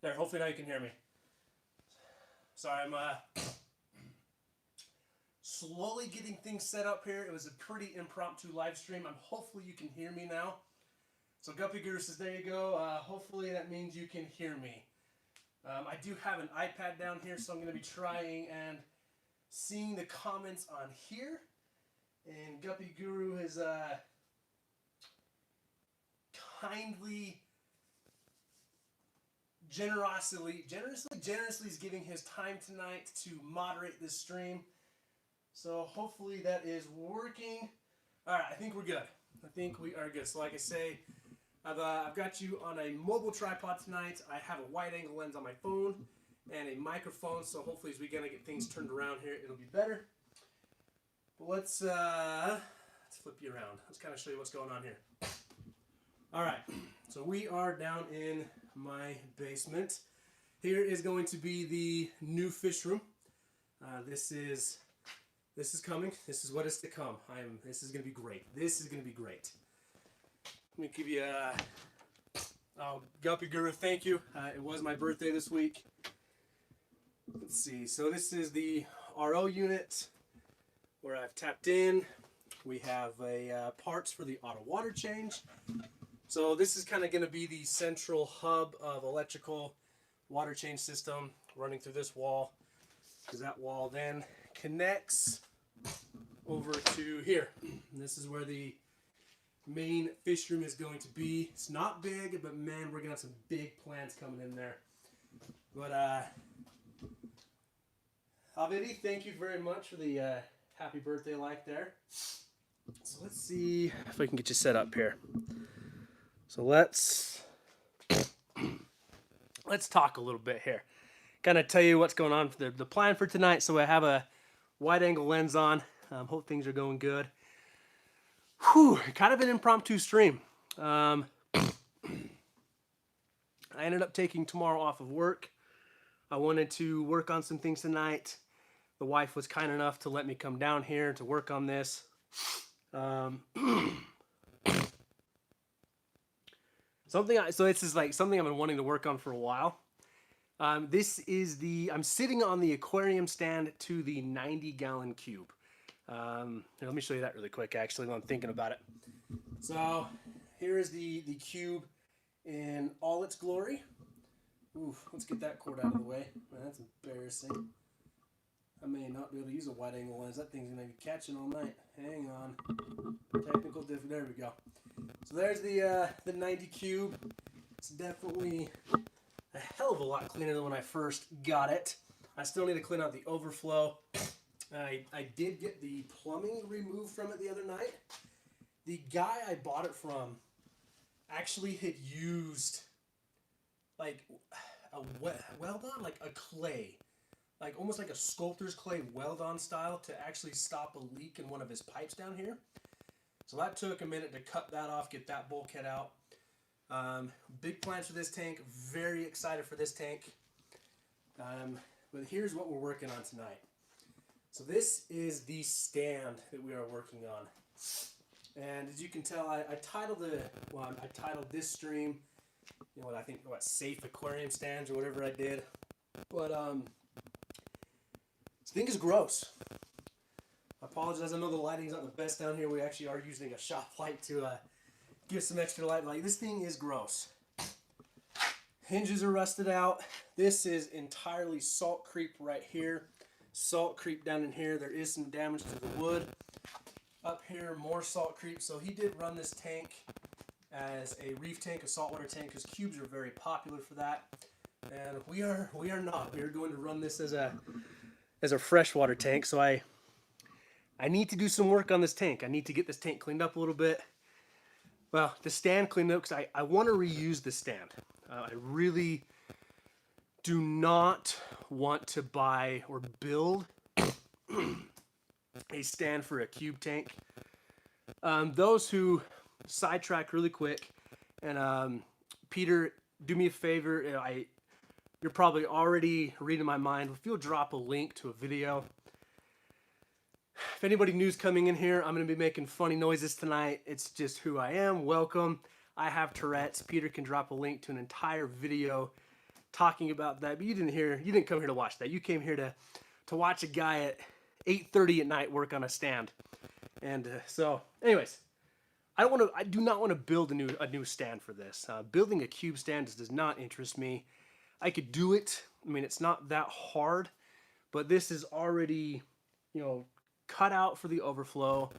There, hopefully now you can hear me. Sorry, I'm slowly getting things set up here. It was a pretty impromptu live stream. Hopefully you can hear me now. So Guppy Guru says, there you go. Hopefully that means you can hear me. I do have an iPad down here, so I'm going to be trying and seeing the comments on here. And Guppy Guru has generously is giving his time tonight to moderate this stream. So hopefully that is working. All right, I think we're good. I think we are good. So like I say, I've got you on a mobile tripod tonight. I have a wide angle lens on my phone and a microphone. So hopefully as we gonna get things turned around here, it'll be better. But let's flip you around. Let's kind of show you what's going on here. All right, so we are down in my basement. Here is going to be the new fish room. This is coming. This is what is to come. This is going to be great. This is going to be great. Let me give you Guppy Guru, thank you. It was my birthday this week. Let's see. So this is the RO unit where I've tapped in. We have parts for the auto water change. So this is kind of going to be the central hub of electrical water change system running through this wall, because that wall then connects over to here. And this is where the main fish room is going to be. It's not big, but man, we're going to have some big plans coming in there. But Avidi, thank you very much for the happy birthday like there. So let's see if I can get you set up here. So let's talk a little bit here. Kind of tell you what's going on for the plan for tonight. So I have a wide angle lens on. Hope things are going good. Whew, kind of an impromptu stream. I ended up taking tomorrow off of work. I wanted to work on some things tonight. The wife was kind enough to let me come down here to work on this. This is like something I've been wanting to work on for a while. This is I'm sitting on the aquarium stand to the 90-gallon cube. Here, let me show you that really quick, actually, while I'm thinking about it. So here is the cube in all its glory. Oof, let's get that cord out of the way. Man, that's embarrassing. I may not be able to use a wide angle lens. That thing's going to be catching all night. Hang on. Technical difficulty. There we go. So there's the 90 cube. It's definitely a hell of a lot cleaner than when I first got it. I still need to clean out the overflow. I did get the plumbing removed from it the other night. The guy I bought it from actually had used like a Wel-Don, like a clay. Like almost like a sculptor's clay Wel-Don style to actually stop a leak in one of his pipes down here. So that took a minute to cut that off, get that bulkhead out. Big plans for this tank. Very excited for this tank. But here's what we're working on tonight. So this is the stand that we are working on. And as you can tell, I titled this stream, I think safe aquarium stands or whatever I did. But this thing is gross. I apologize. I know the lighting's not the best down here. We actually are using a shop light to give some extra light. Like, this thing is gross. Hinges are rusted out. This is entirely salt creep right here. Salt creep down in here. There is some damage to the wood. Up here, more salt creep. So he did run this tank as a reef tank, a saltwater tank, because cubes are very popular for that. And we are not. We are going to run this as a freshwater tank. So I need to do some work on this tank. I need to get this tank cleaned up a little bit. Well, the stand cleaned up because I want to reuse the stand. I really do not want to buy or build a stand for a cube tank. Those who sidetrack really quick, and Peter, do me a favor. You're probably already reading my mind. If you'll drop a link to a video. If anybody new's coming in here, I'm going to be making funny noises tonight. It's just who I am. Welcome. I have Tourette's. Peter can drop a link to an entire video talking about that, but you didn't come here to watch that. You came here to watch a guy at 8:30 at night work on a stand. And so, anyways, I do not want to build a new stand for this. Building a cube stand does not interest me. I could do it. I mean, it's not that hard, but this is already, cut out for the overflow.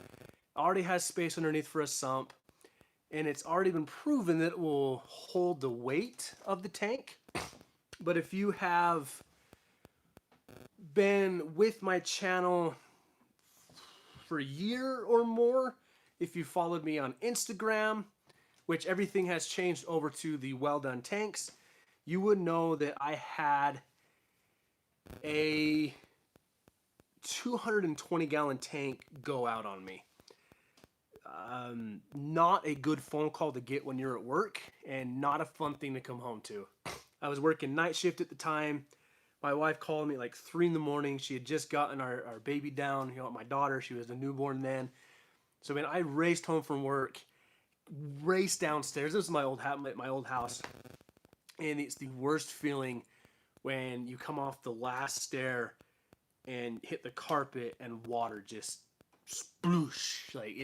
Already has space underneath for a sump, and it's already been proven that it will hold the weight of the tank. But if you have been with my channel for a year or more, if you followed me on Instagram, which everything has changed over to the Wel-Don tanks, you would know that I had a 220-gallon tank go out on me. Not a good phone call to get when you're at work, and not a fun thing to come home to. I was working night shift at the time. My wife called me like 3 in the morning. She had just gotten our baby down, my daughter. She was a newborn then. So, man, I raced home from work, raced downstairs. This is my old house. And it's the worst feeling when you come off the last stair and hit the carpet and water just sploosh. Like,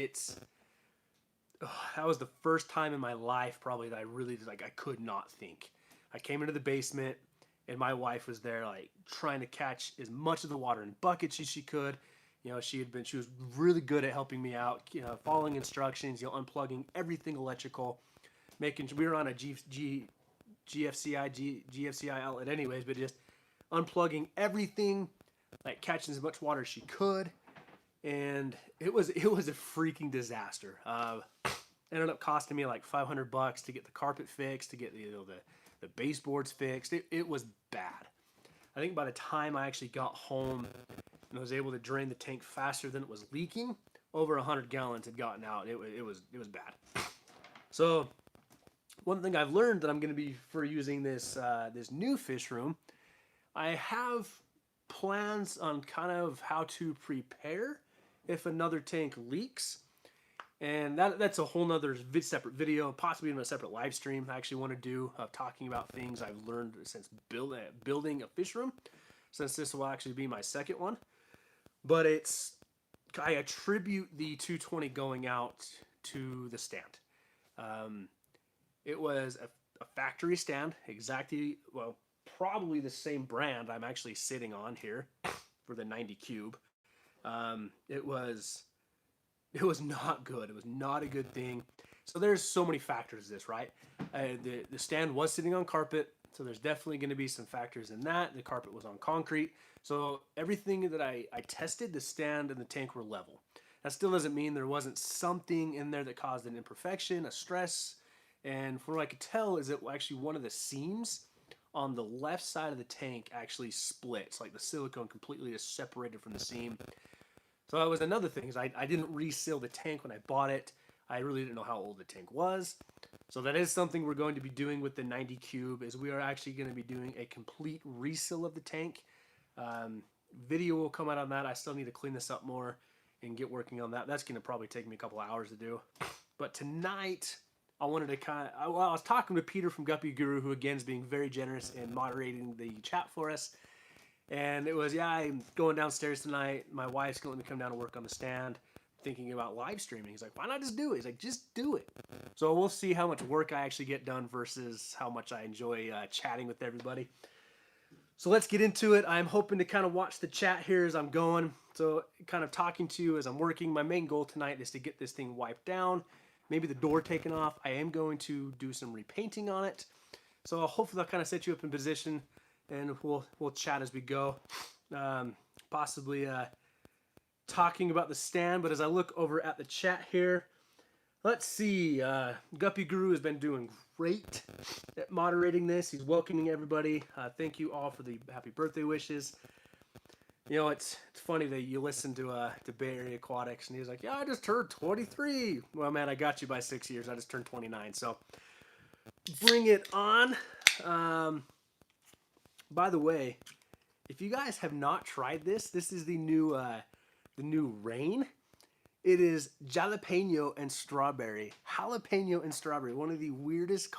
that was the first time in my life probably that I really, I could not think. I came into the basement, and my wife was there, trying to catch as much of the water in buckets as she could. She was really good at helping me out, following instructions, unplugging everything electrical, making sure we were on a GFCI outlet anyways, but just unplugging everything, catching as much water as she could. And it was a freaking disaster. Ended up costing me like $500 to get the carpet fixed, to get the baseboards fixed. It was bad. I think by the time I actually got home and was able to drain the tank faster than it was leaking, over 100 gallons had gotten out. It was bad. So one thing I've learned that I'm going to be for using this new fish room, I have plans on kind of how to prepare if another tank leaks. And that's a whole nother separate video, possibly even a separate live stream I actually want to do of talking about things I've learned since building a fish room, since this will actually be my second one. But I attribute the 220 going out to the stand. It was a factory stand, probably the same brand I'm actually sitting on here for the 90 cube. It was not good. It was not a good thing. So there's so many factors to this, right? The stand was sitting on carpet, so there's definitely going to be some factors in that. The carpet was on concrete. So everything that I tested, the stand and the tank were level. That still doesn't mean there wasn't something in there that caused an imperfection, a stress. And from what I could tell is that actually one of the seams on the left side of the tank actually splits. Like the silicone completely is separated from the seam. So that was another thing, is I didn't reseal the tank when I bought it. I really didn't know how old the tank was. So that is something we're going to be doing with the 90 cube, is we are actually going to be doing a complete reseal of the tank. Video will come out on that. I still need to clean this up more and get working on that. That's going to probably take me a couple of hours to do. But tonight, I wanted to I was talking to Peter from Guppy Guru, who again is being very generous in moderating the chat for us. And it was, I'm going downstairs tonight. My wife's going to let me come down and work on the stand, thinking about live streaming. He's like, why not just do it? He's like, just do it. So we'll see how much work I actually get done versus how much I enjoy chatting with everybody. So let's get into it. I'm hoping to kind of watch the chat here as I'm going. So kind of talking to you as I'm working. My main goal tonight is to get this thing wiped down. Maybe the door taken off. I am going to do some repainting on it. So hopefully I'll kind of set you up in position, and we'll chat as we go. Possibly talking about the stand, but as I look over at the chat here, let's see. Guppy Guru has been doing great at moderating this. He's welcoming everybody. Thank you all for the happy birthday wishes. It's funny that you listen to Bay Area Aquatics, and he's like, yeah, I just turned 23. Well, man, I got you by 6 years. I just turned 29. So bring it on. By the way, if you guys have not tried this, this is the new Rain. It is jalapeno and strawberry. Jalapeno and strawberry, one of the weirdest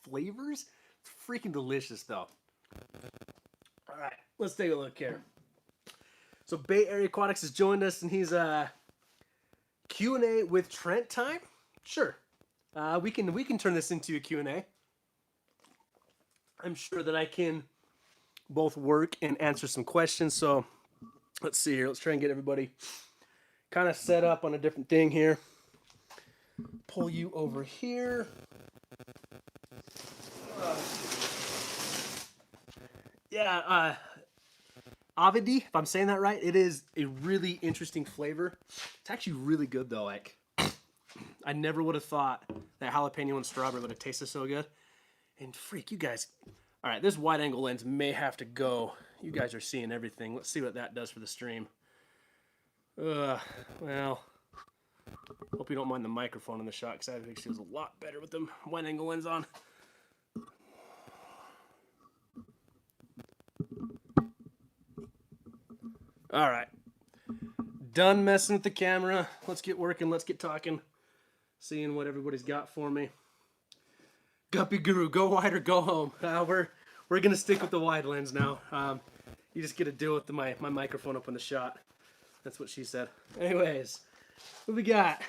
flavors. It's freaking delicious, though. All right, let's take a look here. So Bay Area Aquatics has joined us, and he's Q&A with Trent time. Sure, we can turn this into a Q&A. I'm sure that I can both work and answer some questions. So let's see here. Let's try and get everybody kind of set up on a different thing here. Pull you over here. Avidi, if I'm saying that right, it is a really interesting flavor. It's actually really good though. Like, I never would have thought that jalapeno and strawberry would have tasted so good. And freak, you guys. All right, this wide angle lens may have to go. You guys are seeing everything. Let's see what that does for the stream. Well, hope you don't mind the microphone in the shot, because that makes it a lot better with the wide angle lens on. All right, done messing with the camera. Let's get working. Let's get talking. Seeing what everybody's got for me. Guppy Guru, go wide or go home. We're gonna stick with the wide lens now. You just get to deal with my microphone up in the shot. That's what she said. Anyways, what we got?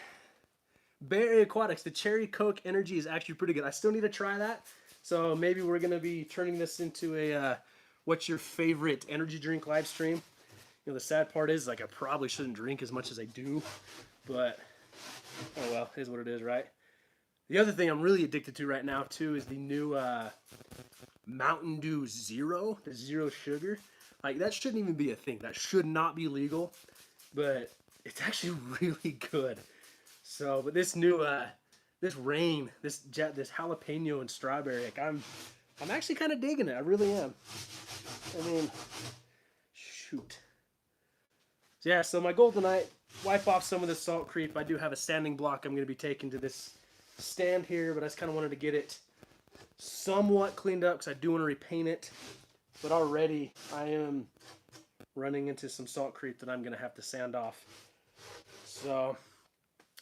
Bay Area Aquatics. The Cherry Coke Energy is actually pretty good. I still need to try that. So maybe we're gonna be turning this into a what's your favorite energy drink live stream. You know, the sad part is, like, I probably shouldn't drink as much as I do, but oh well, it is what it is, right? The other thing I'm really addicted to right now, too, is the new Mountain Dew Zero, the zero sugar. Like, that shouldn't even be a thing. That should not be legal, but it's actually really good. So, but this new, this rain, this jalapeno and strawberry, like, I'm actually kind of digging it. I really am. I mean, shoot. So, yeah, so my goal tonight, wipe off some of the salt creep. I do have a sanding block I'm going to be taking to this stand here, but I just kind of wanted to get it somewhat cleaned up because I do want to repaint it. But already I am running into some salt creep that I'm going to have to sand off. So,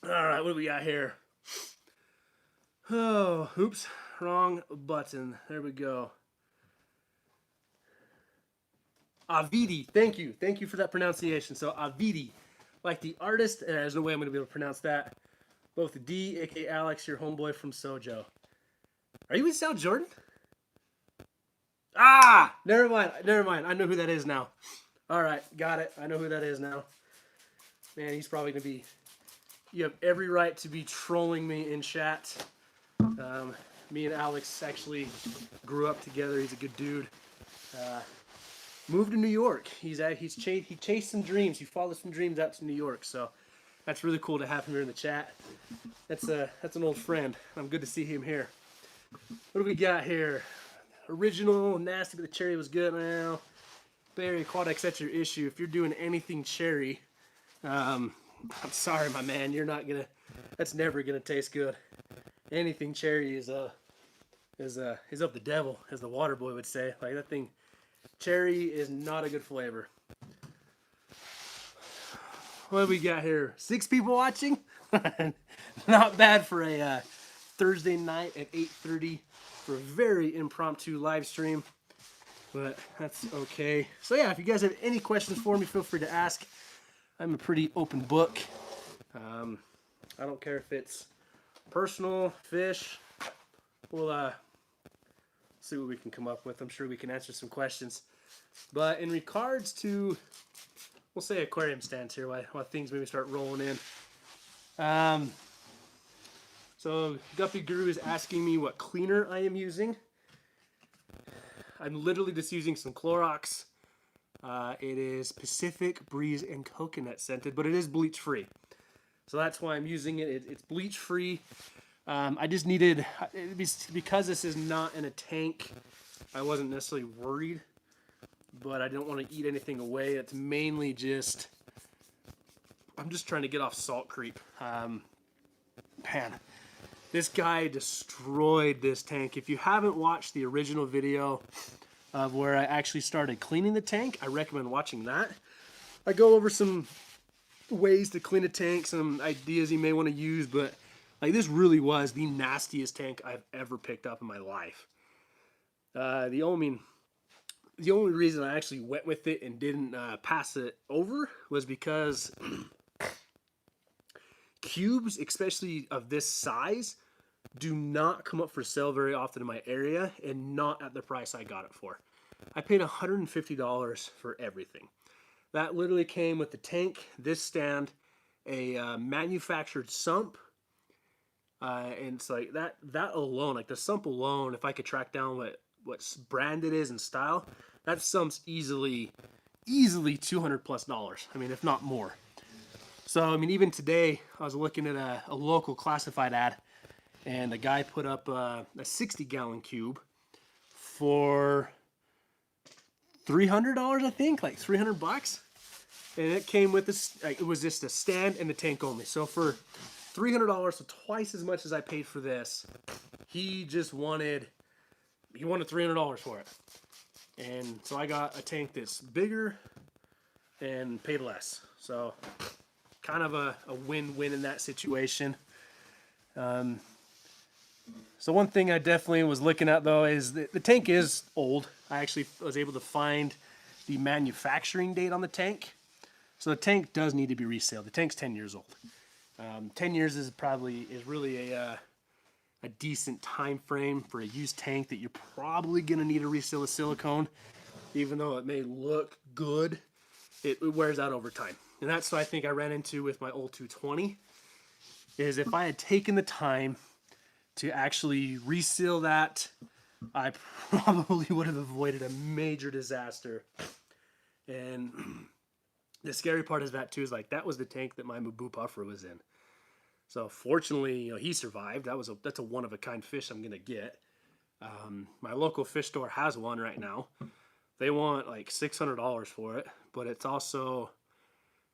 all right, what do we got here? Oh, oops, wrong button. There we go. Avidi, thank you. Thank you for that pronunciation. So Avidi, like the artist, and there's no way I'm going to be able to pronounce that. Both D, aka Alex, your homeboy from Sojo. Are you in South Jordan? Ah, never mind. I know who that is now. All right, got it. I know who that is now. Man, he's probably going to be... You have every right to be trolling me in chat. Me and Alex actually grew up together. He's a good dude. Moved to New York. He chased some dreams. He followed some dreams out to New York. So that's really cool to have him here in the chat. That's an old friend. I'm good to see him here. What do we got here? Original, nasty, but the cherry was good. Well, Bay Area Aquatics, that's your issue. If you're doing anything cherry, I'm sorry, my man. You're not gonna. That's never gonna taste good. Anything cherry is of the devil, as the water boy would say. Like that thing, cherry is not a good flavor. What do we got here? 6 people watching. Not bad for a Thursday night at 8:30 for a very impromptu live stream, but that's okay. So yeah, if you guys have any questions for me, feel free to ask. I'm a pretty open book. I don't care if it's personal, fish. We'll see what we can come up with. I'm sure we can answer some questions. But in regards to, we'll say aquarium stands here while things maybe start rolling in. So Guppy Guru is asking me what cleaner I am using. I'm literally just using some Clorox. It is Pacific Breeze and Coconut scented, but it is bleach free. So that's why I'm using it. It's bleach free. I just needed, because this is not in a tank, I wasn't necessarily worried, but I don't want to eat anything away. It's mainly just, I'm just trying to get off salt creep. Man, this guy destroyed this tank. If you haven't watched the original video of where I actually started cleaning the tank, I recommend watching that. I go over some ways to clean a tank, some ideas you may want to use, but like this really was the nastiest tank I've ever picked up in my life. The only reason I actually went with it and didn't pass it over was because cubes, especially of this size, do not come up for sale very often in my area, and not at the price I got it for. I paid $150 for everything. That literally came with the tank, this stand, a manufactured sump, and it's like that alone, like the sump alone, if I could track down what brand it is and style, that sump's easily $200+. I mean, if not more. So, I mean, even today, I was looking at a local classified ad, and a guy put up a 60-gallon cube for $300, I think, like $300. And it came with this, like, it was just a stand and the tank only. So for $300, so twice as much as I paid for this, he wanted $300 for it. And so I got a tank that's bigger and paid less. So kind of a win-win in that situation. So one thing I definitely was looking at, though, is the tank is old. I actually was able to find the manufacturing date on the tank. So the tank does need to be resealed. The tank's 10 years old. 10 years is really a decent time frame for a used tank that you're probably going to need to reseal the silicone. Even though it may look good, it wears out over time. And that's what I think I ran into with my old 220, is if I had taken the time to actually reseal that, I probably would have avoided a major disaster. And the scary part is that too, is like that was the tank that my Mubu puffer was in. So fortunately, you know, he survived. That's a one-of-a-kind fish I'm gonna get. My local fish store has one right now. They want like $600 for it, but it's also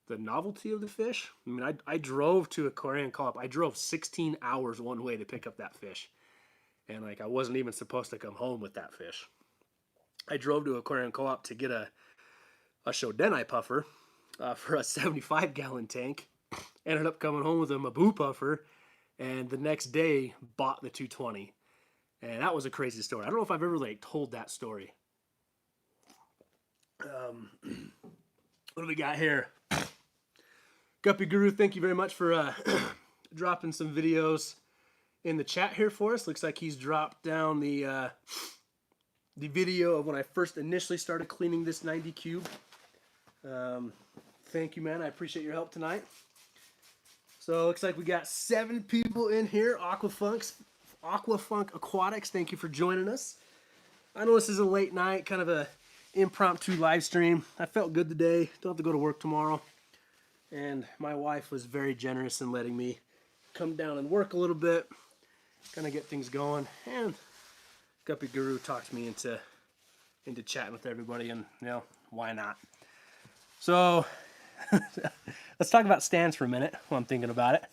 the novelty of the fish. I mean, I drove to Aquarium Co-op. I drove 16 hours one way to pick up that fish. And like, I wasn't even supposed to come home with that fish. I drove to Aquarium Co-op to get a Shodenai puffer for a 75-gallon tank. Ended up coming home with a Mabu puffer, and the next day bought the 220. And that was a crazy story. I don't know if I've ever like told that story. What do we got here? Guppy Guru, thank you very much for dropping some videos in the chat here for us. Looks like he's dropped down the video of when I first initially started cleaning this 90 cube. Thank you, man. I appreciate your help tonight. So it looks like we got 7 people in here. Aquafunk Aquatics, thank you for joining us. I know this is a late night, kind of a impromptu live stream. I felt good today. Don't have to go to work tomorrow. And my wife was very generous in letting me come down and work a little bit, kind of get things going. And Guppy Guru talked me into chatting with everybody, and you know, why not? So let's talk about stands for a minute while I'm thinking about it.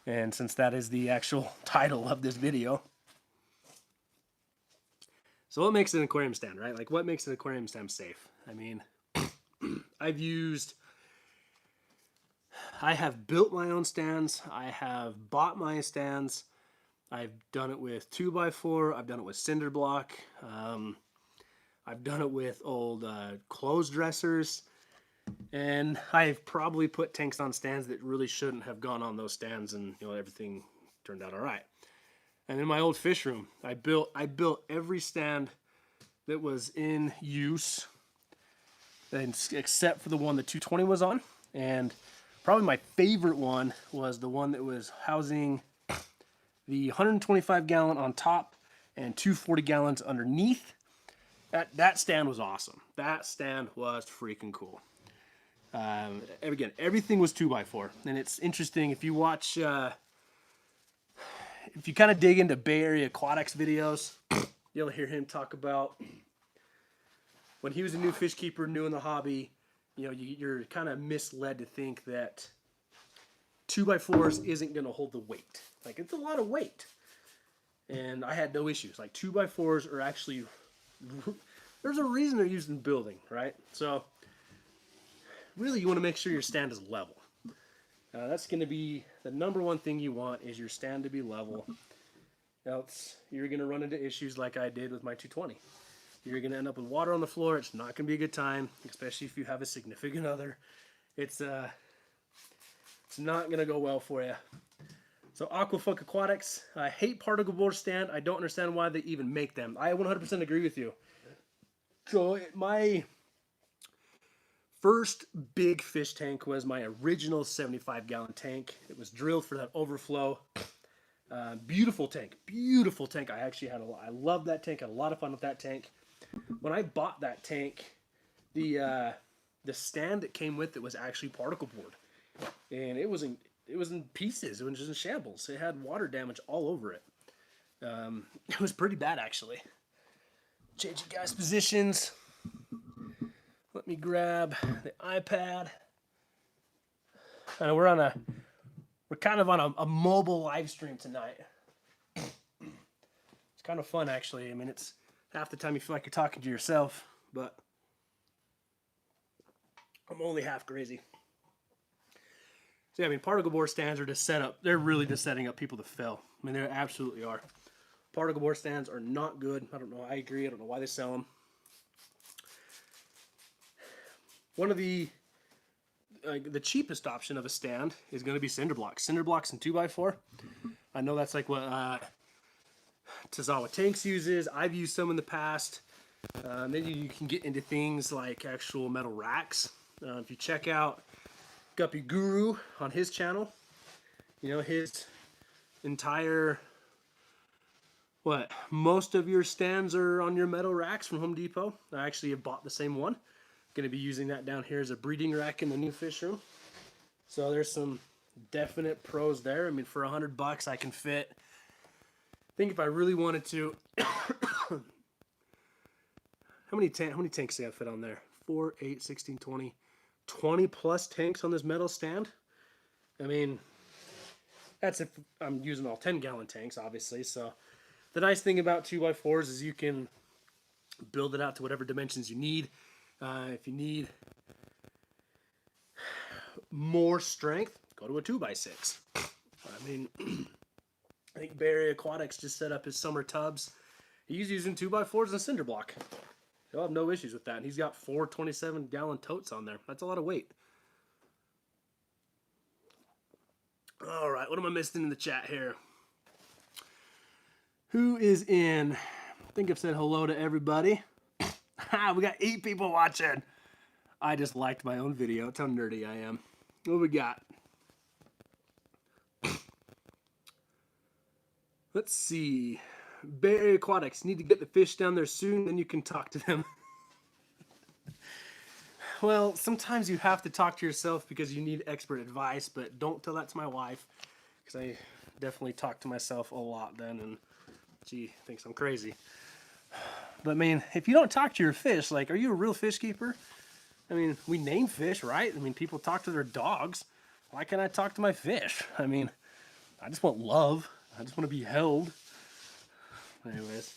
And since that is the actual title of this video. So what makes an aquarium stand, right? Like, what makes an aquarium stand safe? I mean, I have built my own stands. I have bought my stands. I've done it with 2x4. I've done it with cinder block. I've done it with old clothes dressers. And I've probably put tanks on stands that really shouldn't have gone on those stands, and you know, everything turned out all right. And in my old fish room, I built every stand that was in use, and except for the one the 220 was on. And probably my favorite one was the one that was housing the 125 gallon on top and 240 gallons underneath. That stand was awesome. That stand was freaking cool. Again, everything was 2x4, and it's interesting if you watch, if you kind of dig into Bay Area Aquatics videos, you'll hear him talk about when he was a new fish keeper, new in the hobby. You know, you're kind of misled to think that 2x4s isn't going to hold the weight. Like, it's a lot of weight, and I had no issues. Like, 2x4s are actually, there's a reason they're used in building, right? So really, you want to make sure your stand is level. That's going to be the number one thing you want, is your stand to be level. Else you're going to run into issues like I did with my 220. You're going to end up with water on the floor. It's not going to be a good time, especially if you have a significant other. It's not going to go well for you. So Aquafunk Aquatics, I hate particle board stand. I don't understand why they even make them. I 100% agree with you. So my first big fish tank was my original 75-gallon tank. It was drilled for that overflow. Beautiful tank, beautiful tank. I actually I loved that tank. Had a lot of fun with that tank. When I bought that tank, the stand that came with it was actually particle board, and it was in pieces. It was just in shambles. It had water damage all over it. It was pretty bad actually. Change you guys positions. Let me grab the iPad. We're kind of on a mobile live stream tonight. It's kind of fun actually. I mean, it's half the time you feel like you're talking to yourself, but I'm only half crazy. So yeah, I mean, particle board stands are just set up. They're really just setting up people to fail. I mean, they absolutely are. Particle board stands are not good. I don't know. I agree. I don't know why they sell them. One of the cheapest option of a stand is going to be cinder blocks. Cinder blocks and 2x4. I know that's like what Tazawa Tanks uses. I've used some in the past. Then you can get into things like actual metal racks. If you check out Guppy Guru on his channel, you know, his entire, most of your stands are on your metal racks from Home Depot. I actually have bought the same one. Going to be using that down here as a breeding rack in the new fish room. So there's some definite pros there. I mean, for $100 I can fit, I think if I really wanted to, how many tanks do I fit on there? 4, 8, 16, 20. 20 plus tanks on this metal stand. I mean, that's if I'm using all 10-gallon tanks, obviously. So the nice thing about 2x4s is you can build it out to whatever dimensions you need. If you need more strength, go to a 2x6. I mean, I think Bay Area Aquatics just set up his summer tubs. He's using 2x4s and a cinder block. He'll have no issues with that. And he's got 4 27-gallon totes on there. That's a lot of weight. All right, what am I missing in the chat here? Who is in? I think I've said hello to everybody. We got 8 people watching. I just liked my own video. That's how nerdy I am. What we got? Let's see. Bay Area Aquatics. Need to get the fish down there soon, then you can talk to them. Well, sometimes you have to talk to yourself because you need expert advice, but don't tell that to my wife, because I definitely talk to myself a lot then, and she thinks I'm crazy. But I mean, if you don't talk to your fish, like, are you a real fish keeper? I mean, we name fish, right? I mean, people talk to their dogs. Why can't I talk to my fish? I mean, I just want love. I just want to be held. Anyways.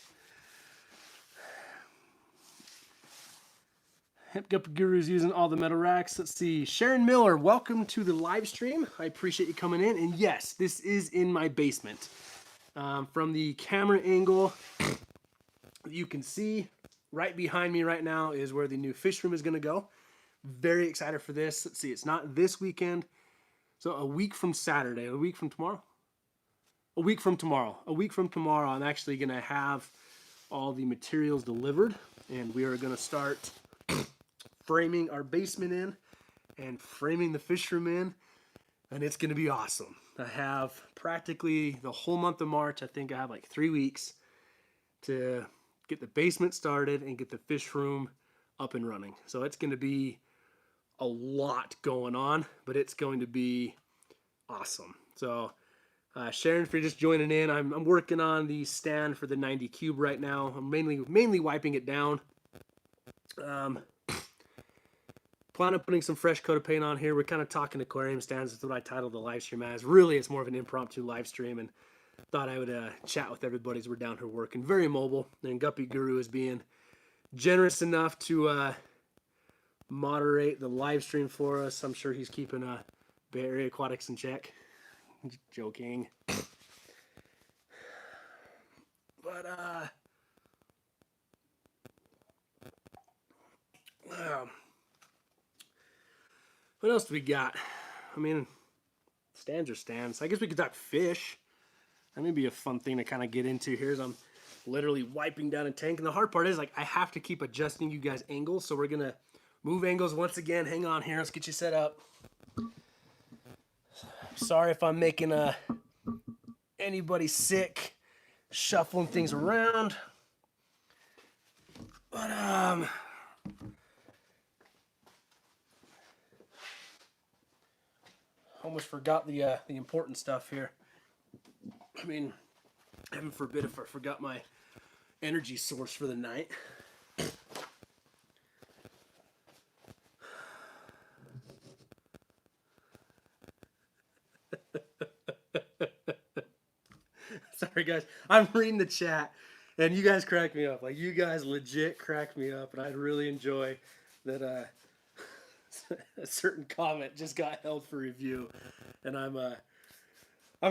Guppy Guru's using all the metal racks. Let's see. Sharon Miller, welcome to the live stream. I appreciate you coming in. And yes, this is in my basement. From the camera angle, you can see right behind me right now is where the new fish room is going to go. Very excited for this. Let's see. It's not this weekend. So a week from Saturday, a week from tomorrow. A week from tomorrow, I'm actually going to have all the materials delivered, and we are going to start framing our basement in and framing the fish room in, and it's going to be awesome. I have practically the whole month of March. I think I have like 3 weeks to get the basement started and get the fish room up and running. So it's going to be a lot going on, but it's going to be awesome. So Sharon, if you're just joining in, I'm working on the stand for the 90 cube right now. I'm mainly wiping it down. Plan on putting some fresh coat of paint on here. We're kind of talking aquarium stands. That's what I titled the live stream as. Really, it's more of an impromptu live stream, and thought I would chat with everybody as we're down here working. Very mobile, and Guppy Guru is being generous enough to moderate the live stream for us. I'm sure he's keeping Bay Area Aquatics in check. Joking. But what else do we got? I mean, stands are stands. I guess we could talk fish. That may be a fun thing to kind of get into here as I'm literally wiping down a tank. And the hard part is, like, I have to keep adjusting you guys' angles. So we're going to move angles once again. Hang on here. Let's get you set up. Sorry if I'm making anybody sick, shuffling things around. But, almost forgot the important stuff here. I mean, heaven forbid if I forgot my energy source for the night. Sorry, guys. I'm reading the chat, and you guys crack me up. Like, you guys legit crack me up, and I'd really enjoy that a certain comment just got held for review, and I'm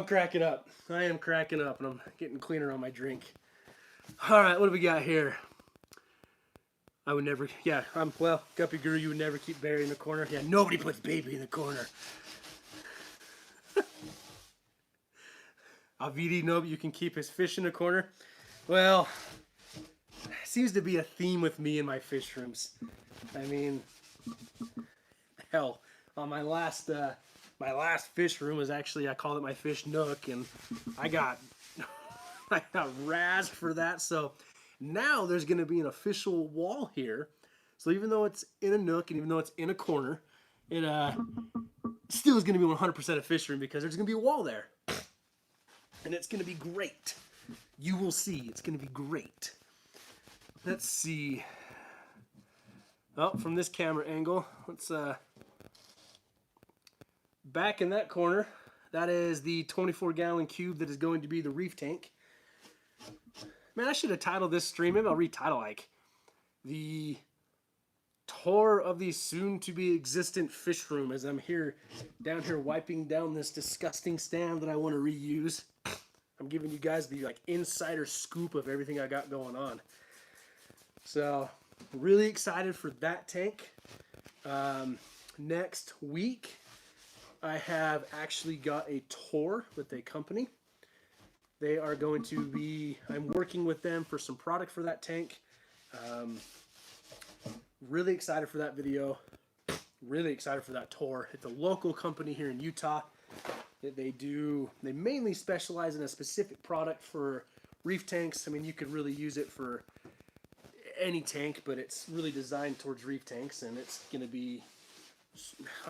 cracking up. I am cracking up, and I'm getting cleaner on my drink. All right, what do we got here? I would never, well, Guppy Guru, you would never keep Barry in the corner. Yeah, nobody puts baby in the corner. Avidi, no, you can keep his fish in the corner. Well, seems to be a theme with me in my fish rooms. I mean, hell, on my last fish room was actually, I called it my fish nook, and I got razzed for that. So now there's going to be an official wall here. So even though it's in a nook and even though it's in a corner, it still is going to be 100% a fish room because there's going to be a wall there. And it's going to be great. You will see. It's going to be great. Let's see. Oh, from this camera angle, let's back in that corner, that is the 24-gallon cube that is going to be the reef tank. Man, I should have titled this stream. Maybe I'll retitle like the tour of the soon-to-be existent fish room as I'm down here wiping down this disgusting stand that I want to reuse. I'm giving you guys the like insider scoop of everything I got going on. So, really excited for that tank. Next week, I have actually got a tour with a company. They are going to be, I'm working with them for some product for that tank. Really excited for that video. Really excited for that tour. It's a local company here in Utah. They mainly specialize in a specific product for reef tanks. I mean, you could really use it for any tank, but it's really designed towards reef tanks, and it's going to be,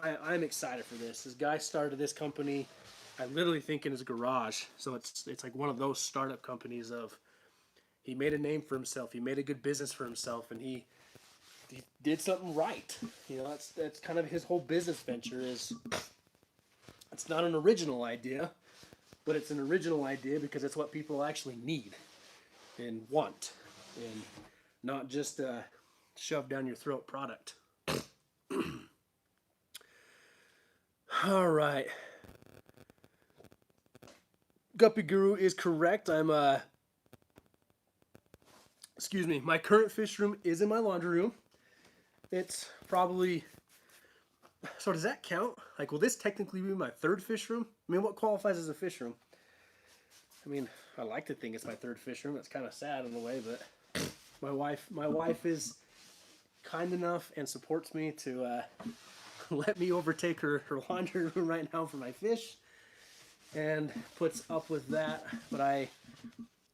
I'm excited for this. This guy started this company, I literally think in his garage. So it's like one of those startup companies of, he made a name for himself, he made a good business for himself, and he did something right. You know, that's kind of his whole business venture is, it's not an original idea, but it's an original idea because it's what people actually need and want, and not just a shove down your throat product. All right. Guppy Guru is correct. Excuse me, my current fish room is in my laundry room. It's probably, so does that count? Like, will this technically be my third fish room? I mean, what qualifies as a fish room? I mean, I like to think it's my third fish room. It's kind of sad in a way, but my wife is kind enough and supports me to let me overtake her laundry room right now for my fish, and puts up with that. But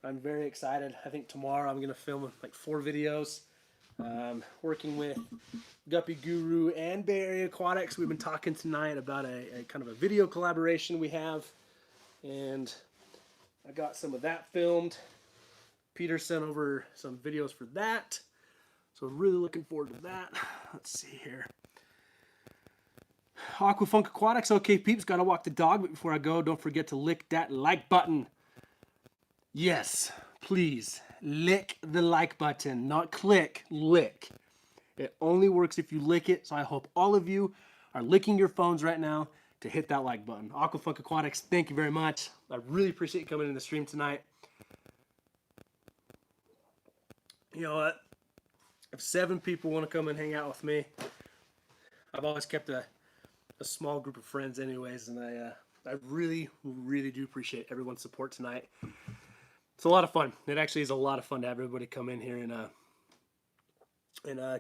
I'm very excited. I think tomorrow I'm gonna film like 4 videos. Working with Guppy Guru and Bay Area Aquatics. We've been talking tonight about a kind of a video collaboration we have, and I got some of that filmed. Peter sent over some videos for that, so really looking forward to that. Let's see here. Aquafunk Aquatics. Okay, peeps, gotta walk the dog, but before I go, don't forget to lick that like button. Yes, please. Lick the like button, not click, lick. It only works if you lick it, so I hope all of you are licking your phones right now to hit that like button. Aquafunk Aquatics, thank you very much. I really appreciate you coming in the stream tonight. You know what? If 7 people want to come and hang out with me, I've always kept a small group of friends anyways, and I really, really do appreciate everyone's support tonight. It's a lot of fun. It actually is a lot of fun to have everybody come in here and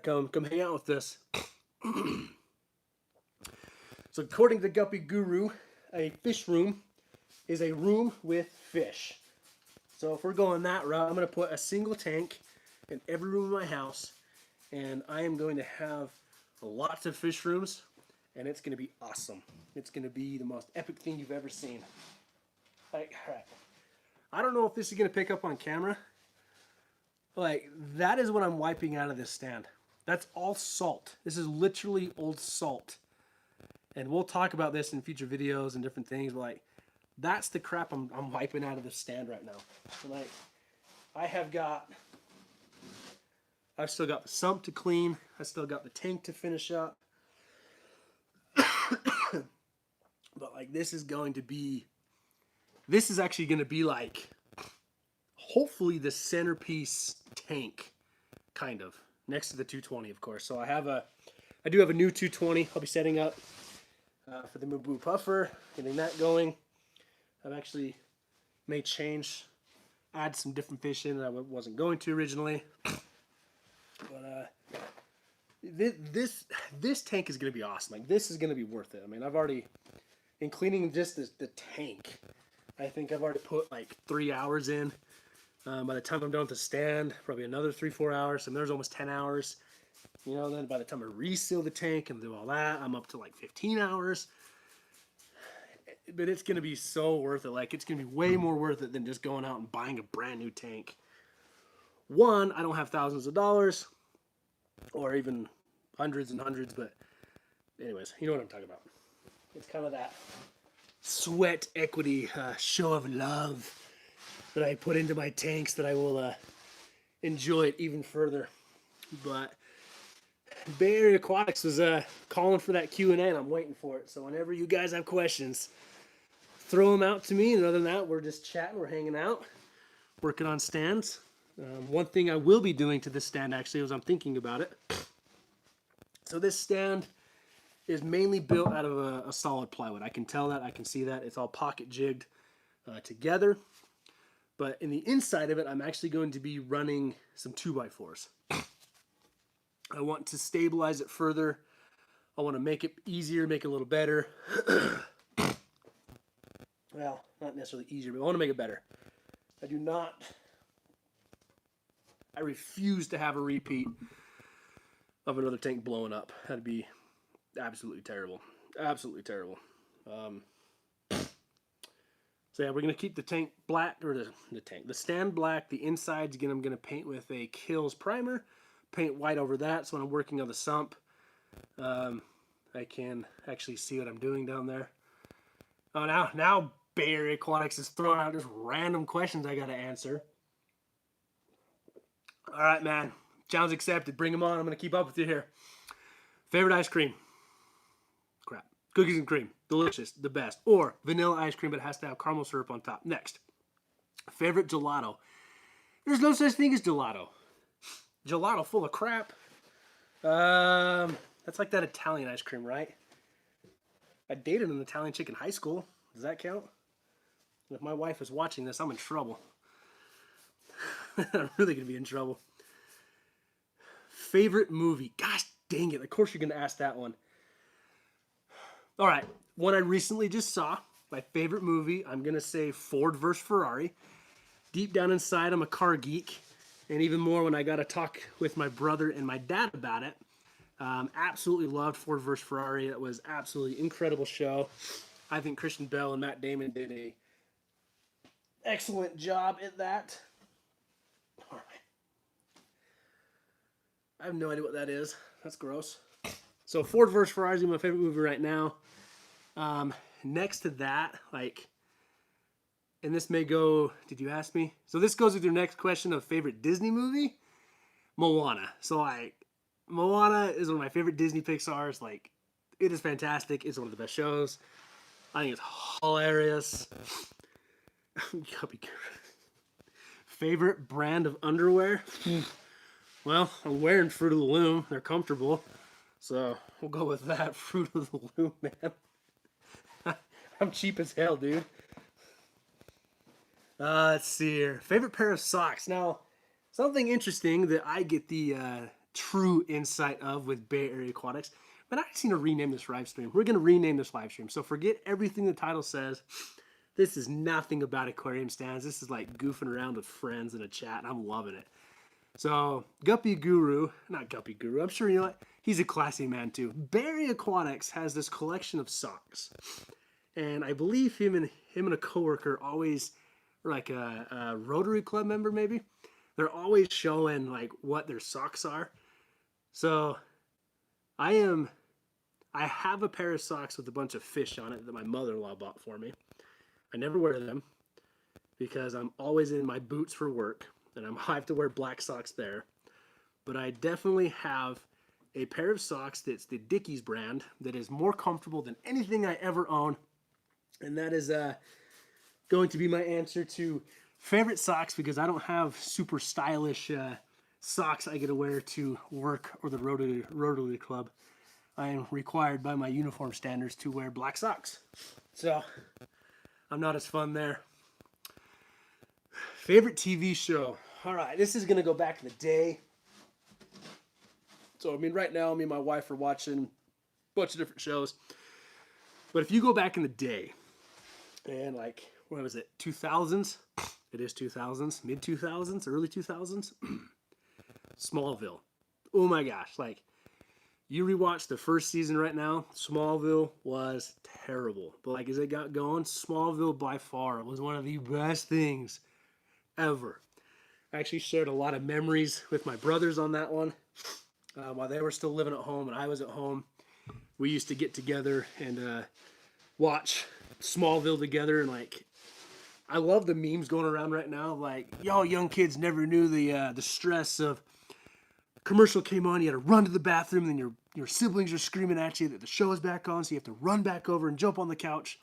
come hang out with us. So according to Guppy Guru, a fish room is a room with fish. So if we're going that route, I'm going to put a single tank in every room in my house, and I am going to have lots of fish rooms, and it's going to be awesome. It's going to be the most epic thing you've ever seen. Like, all right. I don't know if this is going to pick up on camera. Like, that is what I'm wiping out of this stand. That's all salt. This is literally old salt. And we'll talk about this in future videos and different things, but like, that's the crap I'm wiping out of this stand right now. So like, I've still got the sump to clean. I still got the tank to finish up. But like, this is actually going to be like, hopefully the centerpiece tank, kind of, next to the 220, of course. So I do have a new 220 I'll be setting up for the Mubu puffer, getting that going. I've actually made change, add some different fish in that I wasn't going to originally. But this tank is going to be awesome. Like, this is going to be worth it. I mean, I've already, in cleaning just the tank, I think I've already put like 3 hours in. By the time I'm done with the stand, probably another 3-4 hours. And there's almost 10 hours. You know, then by the time I reseal the tank and do all that, I'm up to like 15 hours. But it's going to be so worth it. Like, it's going to be way more worth it than just going out and buying a brand new tank. One, I don't have thousands of dollars, or even hundreds and hundreds, but anyways, you know what I'm talking about. It's kind of that sweat equity, show of love that I put into my tanks that I will enjoy it even further. But Bay Area Aquatics was calling for that Q&A, and I'm waiting for it. So whenever you guys have questions, throw them out to me. And other than that, we're just chatting, we're hanging out, working on stands. One thing I will be doing to this stand, actually, as I'm thinking about it. So this stand is mainly built out of a solid plywood. I can tell that, I can see that. It's all pocket jigged together. But in the inside of it, I'm actually going to be running some 2x4s. I want to stabilize it further. I want to make it easier, make it a little better. Well, not necessarily easier, but I want to make it better. I refuse to have a repeat of another tank blowing up. That'd be absolutely terrible. Absolutely terrible. So yeah, we're going to keep the tank black, or the stand black. The insides, again, I'm going to paint with a Kills primer. Paint white over that, so when I'm working on the sump, I can actually see what I'm doing down there. Oh, now Bay Area Aquatics is throwing out just random questions I got to answer. All right, man. Challenge accepted. Bring them on. I'm going to keep up with you here. Favorite ice cream? Crap. Cookies and cream. Delicious. The best. Or vanilla ice cream, but it has to have caramel syrup on top. Next. Favorite gelato? There's no such thing as gelato. Gelato full of crap. That's like that Italian ice cream, right? I dated an Italian chick in high school. Does that count? If my wife is watching this, I'm in trouble. I'm really going to be in trouble. Favorite movie? Gosh dang it. Of course you're going to ask that one. All right. One I recently just saw. My favorite movie. I'm going to say Ford vs. Ferrari. Deep down inside, I'm a car geek. And even more when I got to talk with my brother and my dad about it. Absolutely loved Ford vs. Ferrari. It was absolutely incredible show. I think Christian Bale and Matt Damon did a excellent job at that. All right. I have no idea what that is. That's gross. So Ford vs. Ferrari is my favorite movie right now. Next to that, like, and this may go, did you ask me? So this goes with your next question of favorite Disney movie? Moana. So like, Moana is one of my favorite Disney Pixars. Like, it is fantastic. It's one of the best shows. I think it's hilarious. Guppy Guru. Favorite brand of underwear? Well, I'm wearing Fruit of the Loom. They're comfortable. So we'll go with that. Fruit of the Loom, man. I'm cheap as hell, dude. Let's see here. Favorite pair of socks. Now, something interesting that I get the true insight of with Bay Area Aquatics. But I just need to rename this live stream. We're going to rename this live stream. So forget everything the title says. This is nothing about aquarium stands. This is like goofing around with friends in a chat. And I'm loving it. So Guppy Guru, not Guppy Guru, I'm sure you know what? He's a classy man too. Bay Area Aquatics has this collection of socks. And I believe him and a coworker always, or like a Rotary Club member maybe, they're always showing like what their socks are. So I have a pair of socks with a bunch of fish on it that my mother-in-law bought for me. I never wear them because I'm always in my boots for work, and I have to wear black socks there. But I definitely have a pair of socks that's the Dickies brand that is more comfortable than anything I ever own. And that is going to be my answer to favorite socks, because I don't have super stylish socks I get to wear to work or the Rotary Club. I am required by my uniform standards to wear black socks. So I'm not as fun there. Favorite TV show. All right, this is going to go back in the day. So, I mean, right now, me and my wife are watching a bunch of different shows. But if you go back in the day, and like, what was it, 2000s? It is 2000s, mid-2000s, early 2000s. Smallville. Oh my gosh, like, you rewatch the first season right now, Smallville was terrible. But like as it got going, Smallville by far was one of the best things ever. I actually shared a lot of memories with my brothers on that one. While they were still living at home and I was at home, we used to get together and watch Smallville together. And like, I love the memes going around right now. Like, y'all young kids never knew the stress of commercial came on, you had to run to the bathroom, and then your siblings are screaming at you that the show is back on, so you have to run back over and jump on the couch.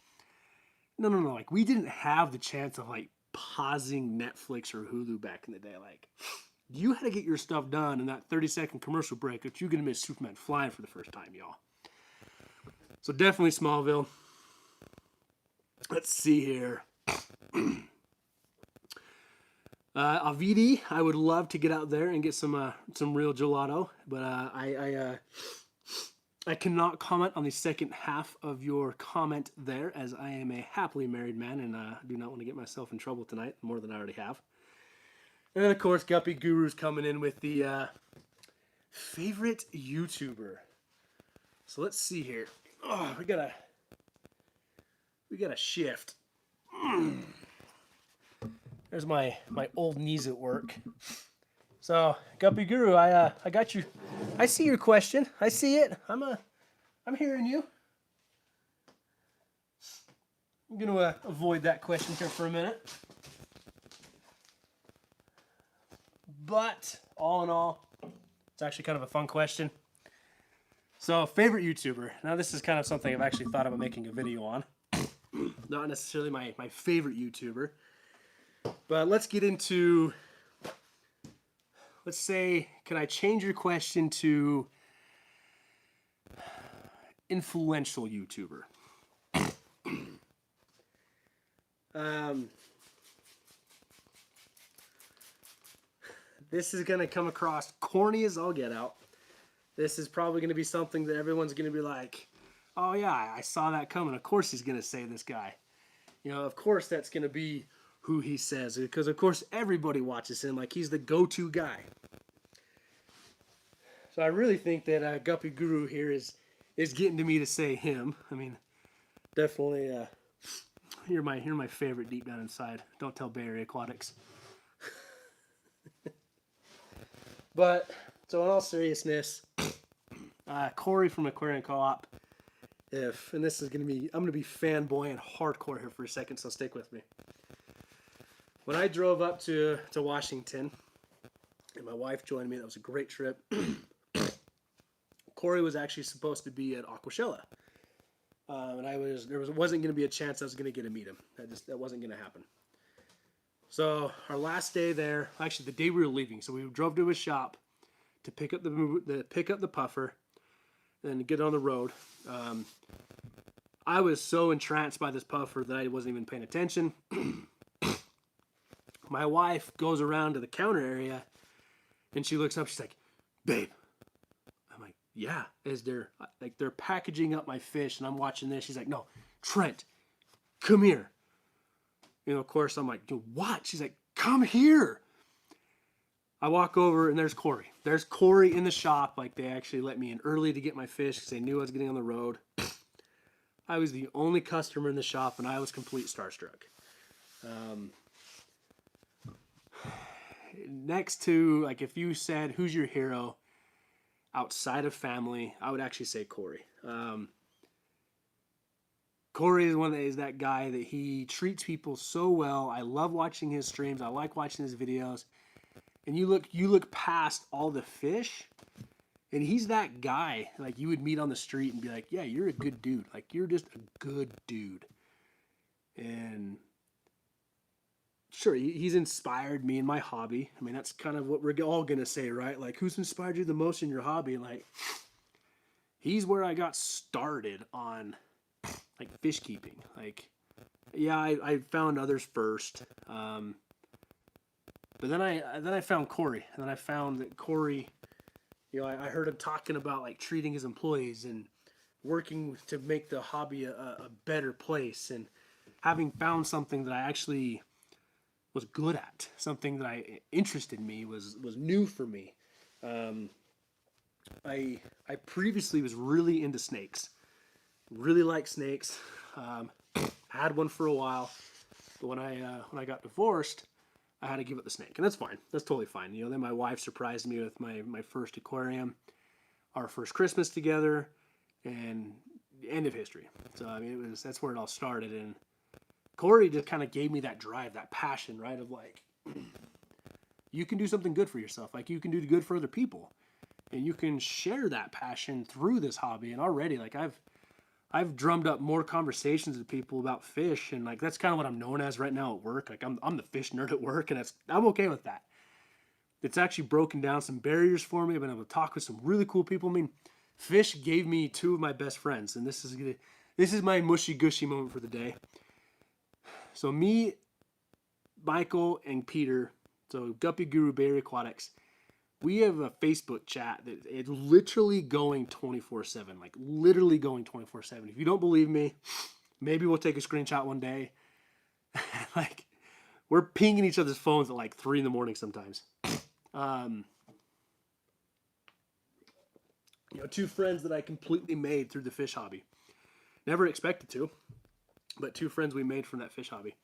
No. Like, we didn't have the chance of like pausing Netflix or Hulu back in the day. Like, you had to get your stuff done in that 30-second commercial break, or you're gonna miss Superman flying for the first time, y'all. So definitely Smallville. Let's see here. Avidi, I would love to get out there and get some real gelato, but I cannot comment on the second half of your comment there, as I am a happily married man and do not want to get myself in trouble tonight more than I already have. And then of course Guppy Guru's coming in with the favorite YouTuber. So let's see here. Oh, we gotta shift. There's my old knees at work. So, Guppy Guru, I got you. I see your question. I see it. I'm hearing you. I'm gonna avoid that question here for a minute. But all in all, it's actually kind of a fun question. So, favorite YouTuber. Now, this is kind of something I've actually thought about making a video on. Not necessarily my favorite YouTuber. But let's get into, let's say, can I change your question to influential YouTuber? This is going to come across corny as all get out. This is probably going to be something that everyone's going to be like, oh yeah, I saw that coming. Of course he's going to say this guy. You know, of course that's going to be who he says, because of course everybody watches him, like he's the go-to guy. So I really think that Guppy Guru here is getting to me to say him. I mean, definitely you're my favorite deep down inside. Don't tell Bay Area Aquatics. But so in all seriousness, Corey from Aquarium Co-op. And this is I'm gonna be fanboying hardcore here for a second, so stick with me. When I drove up to Washington, and my wife joined me, that was a great trip. Corey was actually supposed to be at Aquashella, and there wasn't going to be a chance I was going to get to meet him. That wasn't going to happen. So our last day there, actually the day we were leaving, so we drove to his shop. to pick up the puffer, and get on the road. I was so entranced by this puffer that I wasn't even paying attention. My wife goes around to the counter area, and she looks up. She's like, "Babe." I'm like, "Yeah." As they're packaging up my fish, and I'm watching this. She's like, "No, Trent, come here." You know, of course, I'm like, "What?" She's like, "Come here." I walk over, and there's Corey. There's Corey in the shop. Like, they actually let me in early to get my fish because they knew I was getting on the road. I was the only customer in the shop, and I was complete starstruck. Next to, like, if you said, who's your hero outside of family, I would actually say Corey. Corey is that guy that he treats people so well. I love watching his streams. I like watching his videos. And you look past all the fish, and he's that guy like you would meet on the street and be like, "Yeah, you're a good dude. Like, you're just a good dude." And sure, he's inspired me in my hobby. I mean, that's kind of what we're all gonna say, right? Like, who's inspired you the most in your hobby? Like, he's where I got started on like fish keeping. Like, yeah, I found others first. But then I found Corey, and then I found that Corey, you know, I heard him talking about like treating his employees and working to make the hobby a better place, and having found something that I actually was good at, something that interested me, was new for me. I previously was really into snakes, really like snakes. Had one for a while, but when I got divorced, I had to give up the snake, and that's fine. That's totally fine. You know, then my wife surprised me with my first aquarium, our first Christmas together, and end of history. So I mean, that's where it all started. And Corey just kind of gave me that drive, that passion, right? Of like, you can do something good for yourself. Like, you can do good for other people, and you can share that passion through this hobby. And already, like, I've drummed up more conversations with people about fish, and like that's kind of what I'm known as right now at work. Like, I'm the fish nerd at work, and I'm okay with that. It's actually broken down some barriers for me. I've been able to talk with some really cool people. I mean, fish gave me two of my best friends, and this is my mushy gushy moment for the day. So me, Michael, and Peter, so Guppy Guru Bay Area Aquatics, we have a Facebook chat that it's literally going 24/7, like literally going 24/7. If you don't believe me, maybe we'll take a screenshot one day. Like, we're pinging each other's phones at like 3 a.m. sometimes. You know, two friends that I completely made through the fish hobby. Never expected to, but two friends we made from that fish hobby.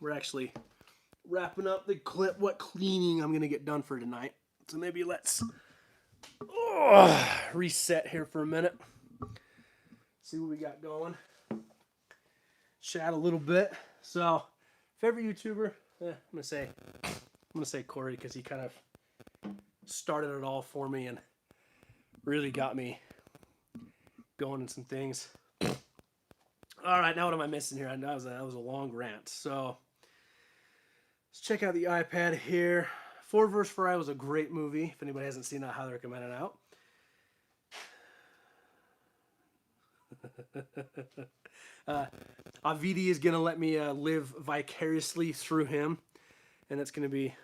We're actually wrapping up the clip, what cleaning I'm going to get done for tonight. So maybe let's reset here for a minute. See what we got going. Chat a little bit. So, favorite YouTuber? I'm going to say Corey, because he kind of started it all for me and really got me going in some things. All right, now what am I missing here? That was a long rant. So, let's check out the iPad here. Ford vs. Ferrari was a great movie. If anybody hasn't seen it, I highly recommend it out. Avidi is going to let me live vicariously through him. And that's going to be,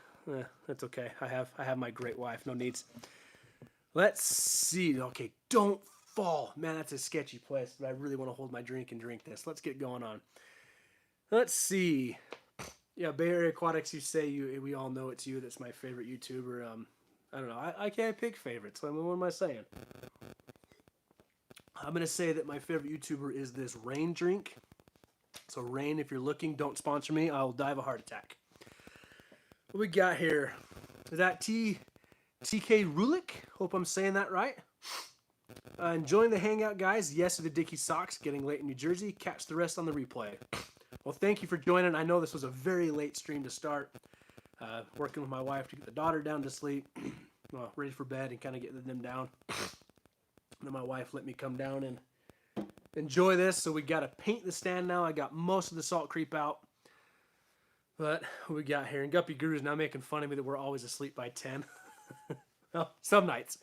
that's okay. I have my great wife. No needs. Let's see. Okay, don't fall. Man, that's a sketchy place, but I really want to hold my drink and drink this. Let's get going on. Let's see. Yeah, Bay Area Aquatics, you say we all know it's you. That's my favorite YouTuber. I don't know. I can't pick favorites. I mean, what am I saying? I'm going to say that my favorite YouTuber is this Rain drink. So, Rain, if you're looking, don't sponsor me. I'll die of a heart attack. What we got here? Is that TK Rulik? Hope I'm saying that right. Enjoying the hangout, guys. Yes to the Dickie Sox. Getting late in New Jersey. Catch the rest on the replay. Well, thank you for joining. I know this was a very late stream to start. Working with my wife to get the daughter down to sleep. Well, ready for bed and kind of getting them down. And then my wife let me come down and enjoy this. So we got to paint the stand now. I got most of the salt creep out. But what we got here, and Guppy Guru is now making fun of me that we're always asleep by 10. Well, some nights.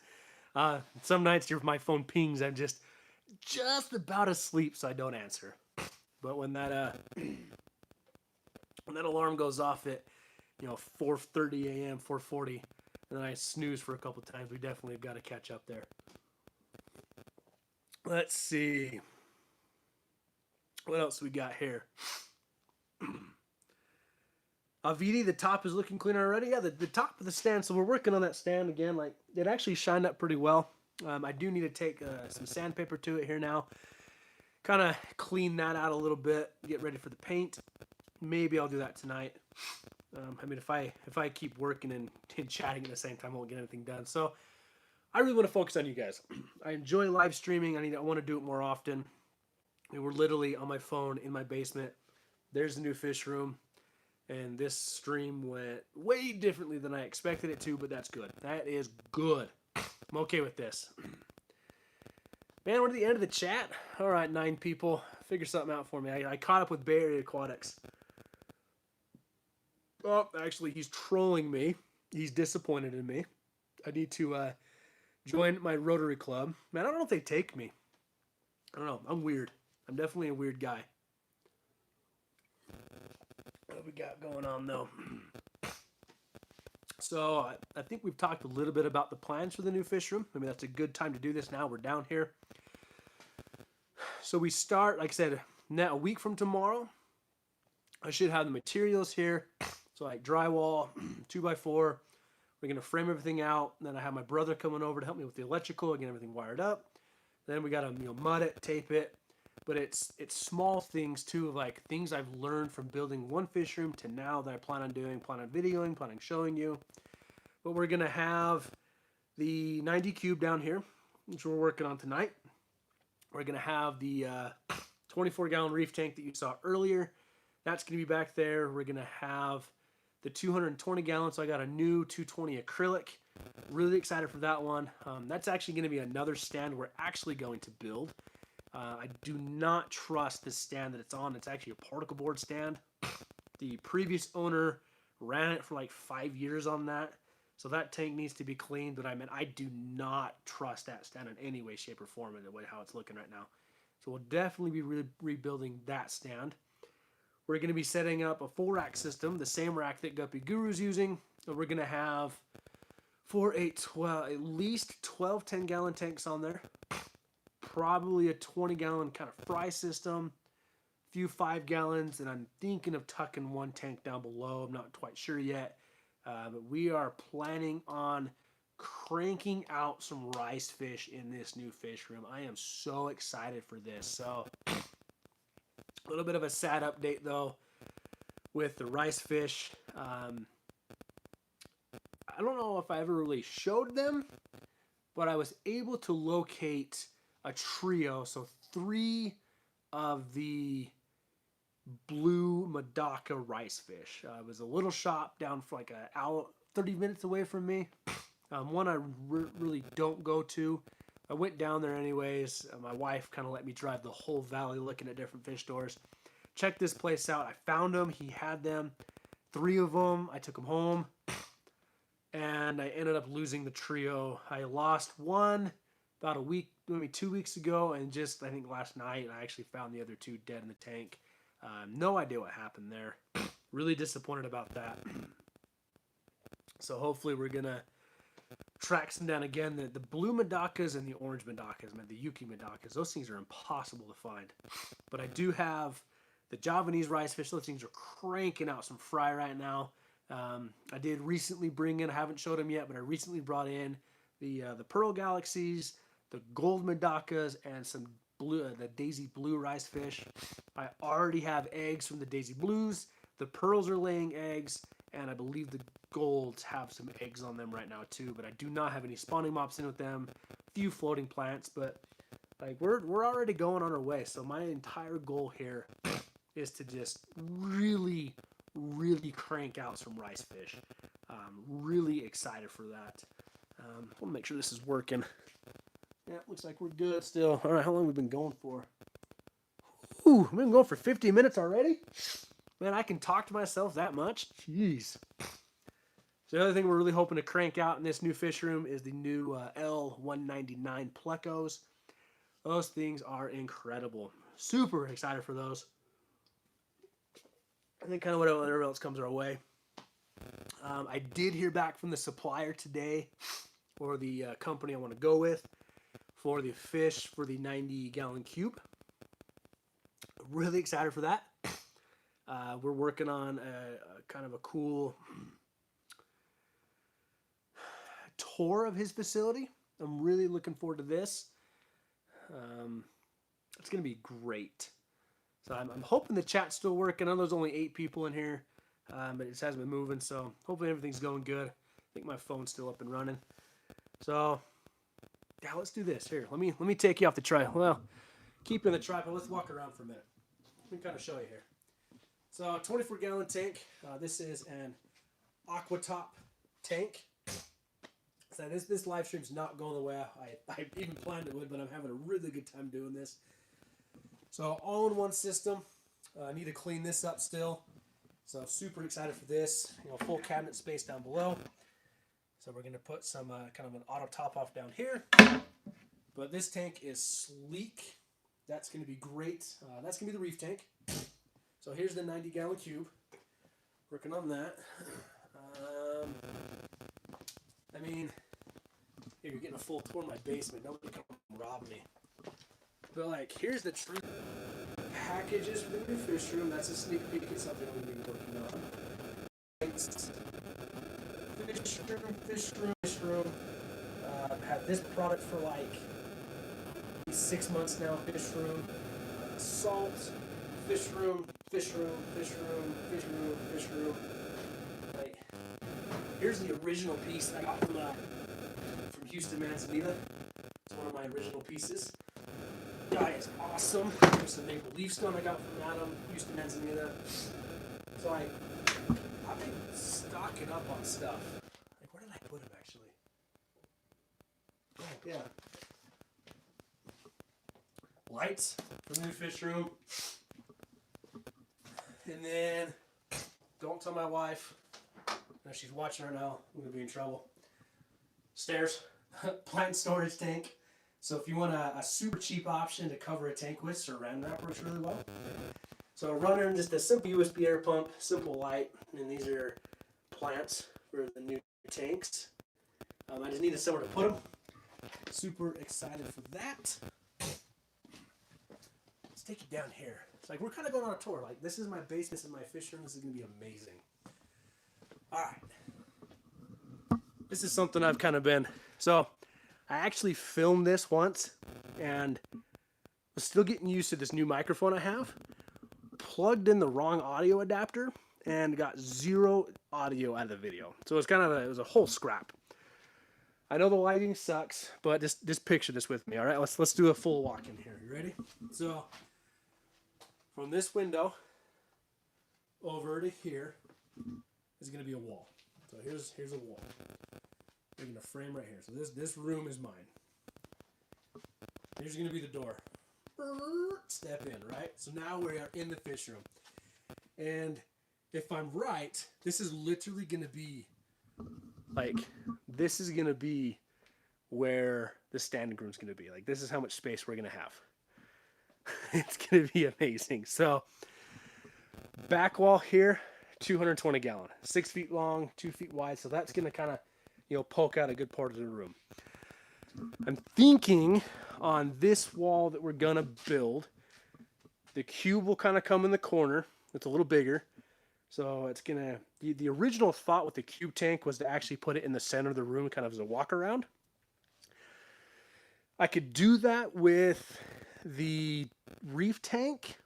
Some nights my phone pings. I'm just about asleep, so I don't answer. But when that when that alarm goes off at 4:30 a.m., 4:40, and then I snooze for a couple times, we definitely have got to catch up there. Let's see. What else we got here? VD, the top is looking clean already. Yeah, the top of the stand. So we're working on that stand again. Like, it actually shined up pretty well. I do need to take some sandpaper to it here now. Kind of clean that out a little bit. Get ready for the paint. Maybe I'll do that tonight. I mean, if I keep working and chatting at the same time, I won't get anything done. So I really want to focus on you guys. I enjoy live streaming. I want to do it more often. I mean, we're literally on my phone in my basement. There's the new fish room. And this stream went way differently than I expected it to, but that's good. That is good. I'm okay with this. Man, we're at the end of the chat. All right, 9 people. Figure something out for me. I caught up with Bay Area Aquatics. Oh, actually, he's trolling me. He's disappointed in me. I need to join my Rotary Club. Man, I don't know if they take me. I don't know. I'm weird. I'm definitely a weird guy. What we got going on, though? So I think we've talked a little bit about the plans for the new fish room. I mean, that's a good time to do this now. We're down here. So we start, like I said, now a week from tomorrow. I should have the materials here. So like drywall, 2x4. We're going to frame everything out. And then I have my brother coming over to help me with the electrical, get everything wired up. Then we got to mud it, tape it. But it's small things too, like things I've learned from building one fish room to now that I plan on doing, plan on videoing, plan on showing you. But we're going to have the 90 cube down here, which we're working on tonight. We're going to have the 24-gallon reef tank that you saw earlier. That's going to be back there. We're going to have the 220 gallons. So I got a new 220 acrylic. Really excited for that one. That's actually going to be another stand we're actually going to build. I do not trust the stand that it's on. It's actually a particle board stand. The previous owner ran it for like 5 years on that. So that tank needs to be cleaned. But I do not trust that stand in any way, shape, or form in the way how it's looking right now. So we'll definitely be rebuilding that stand. We're going to be setting up a full rack system, the same rack that Guppy Guru is using. And we're going to have at least 12 10-gallon tanks on there. Probably a 20-gallon kind of fry system, a few 5 gallons, and I'm thinking of tucking one tank down below. I'm not quite sure yet, but we are planning on cranking out some rice fish in this new fish room. I am so excited for this. So a little bit of a sad update though with the rice fish. I don't know if I ever really showed them, but I was able to locate a trio, so 3 of the blue Medaka rice fish. It was a little shop down for like an hour, 30 minutes away from me. One I really don't go to. I went down there anyways. My wife kind of let me drive the whole valley looking at different fish stores. Check this place out. I found them. He had them. 3 of them. I took them home. And I ended up losing the trio. I lost one about a week, maybe 2 weeks ago, and just I think last night I actually found the other 2 dead in the tank. No idea what happened there. Really disappointed about that. So hopefully we're gonna track some down again. The blue Medakas and the orange Medakas, man, the Yuki Medakas. Those things are impossible to find. But I do have the Javanese rice fish. Those things are cranking out some fry right now. I did recently bring in, I haven't showed them yet, but I recently brought in the Pearl Galaxies, the gold Medakas, and some blue, the Daisy Blue rice fish. I already have eggs from the Daisy Blues. The pearls are laying eggs, and I believe the golds have some eggs on them right now too. But I do not have any spawning mops in with them. A few floating plants, but like we're already going on our way. So my entire goal here is to just really crank out some rice fish. Really excited for that. I want to make sure this is working. Yeah, it looks like we're good still. All right, how long have we been going for? Ooh, we've been going for 50 minutes already? Man, I can talk to myself that much? Jeez. So the other thing we're really hoping to crank out in this new fish room is the new L199 Plecos. Those things are incredible. Super excited for those. I think kind of whatever else comes our way. I did hear back from the supplier today, or the company I want to go with, for the fish for the 90-gallon cube. Really excited for that. We're working on a kind of a cool tour of his facility. I'm really looking forward to this. It's going to be great. So I'm hoping the chat's still working. I know there's only 8 people in here, but it just hasn't been moving. So hopefully everything's going good. I think my phone's still up and running. So yeah, let's do this. Here, let me take you off the tripod. Well, keep you in the tripod. Let's walk around for a minute. Let me kind of show you here. So 24-gallon tank. This is an aqua top tank. So this live stream's not going the way I even planned it would, but I'm having a really good time doing this. So all-in-one system. I need to clean this up still. So super excited for this. Full cabinet space down below. So we're going to put some kind of an auto top off down here. But this tank is sleek. That's going to be great. That's going to be the reef tank. So here's the 90-gallon cube. Working on that. I mean, here, you're getting a full tour of my basement. Nobody come rob me. But like, here's the true packages for the new fish room. That's a sneak peek at something we've been working on. Fish room. I've had this product for like 6 months now. Fish room, salt, fish room. Like, here's the original piece I got from Houston, Manzanita. It's one of my original pieces. Guy is awesome. There's some maple leaf stone I got from Adam, Houston, Manzanita. So I've been stocking up on stuff. Like, where did I put him actually? Oh, yeah. Lights for the new fish room. And then, don't tell my wife. Now she's watching right now. I'm going to be in trouble. Stairs. Plant storage tank. So if you want a super cheap option to cover a tank with, Saran wrap works really well. So running just a simple USB air pump, simple light, and these are plants for the new tanks. I just needed somewhere to put them. Super excited for that. Let's take you down here. It's like we're kind of going on a tour. Like, this is my basement, this is my fish room. This is going to be amazing. All right. This is something I've kind of been... So, I actually filmed this once, and was still getting used to this new microphone I have. Plugged in the wrong audio adapter, and got 0 audio out of the video. So it was a whole scrap. I know the lighting sucks, but just picture this with me. All right, let's do a full walk in here. You ready? So, from this window over to here is going to be a wall. So here's a wall. We're going to frame right here. So this room is mine. Here's going to be the door. Step in, right? So now we are in the fish room. And if I'm right, this is literally going to be like, this is going to be where the standing room is going to be. Like, this is how much space we're going to have. It's going to be amazing. So, back wall here, 220 gallon, 6 feet long, 2 feet wide. So that's going to kind of, poke out a good part of the room. I'm thinking on this wall that we're going to build, the cube will kind of come in the corner. It's a little bigger. So it's going to, the original thought with the cube tank was to actually put it in the center of the room, kind of as a walk around. I could do that with the reef tank,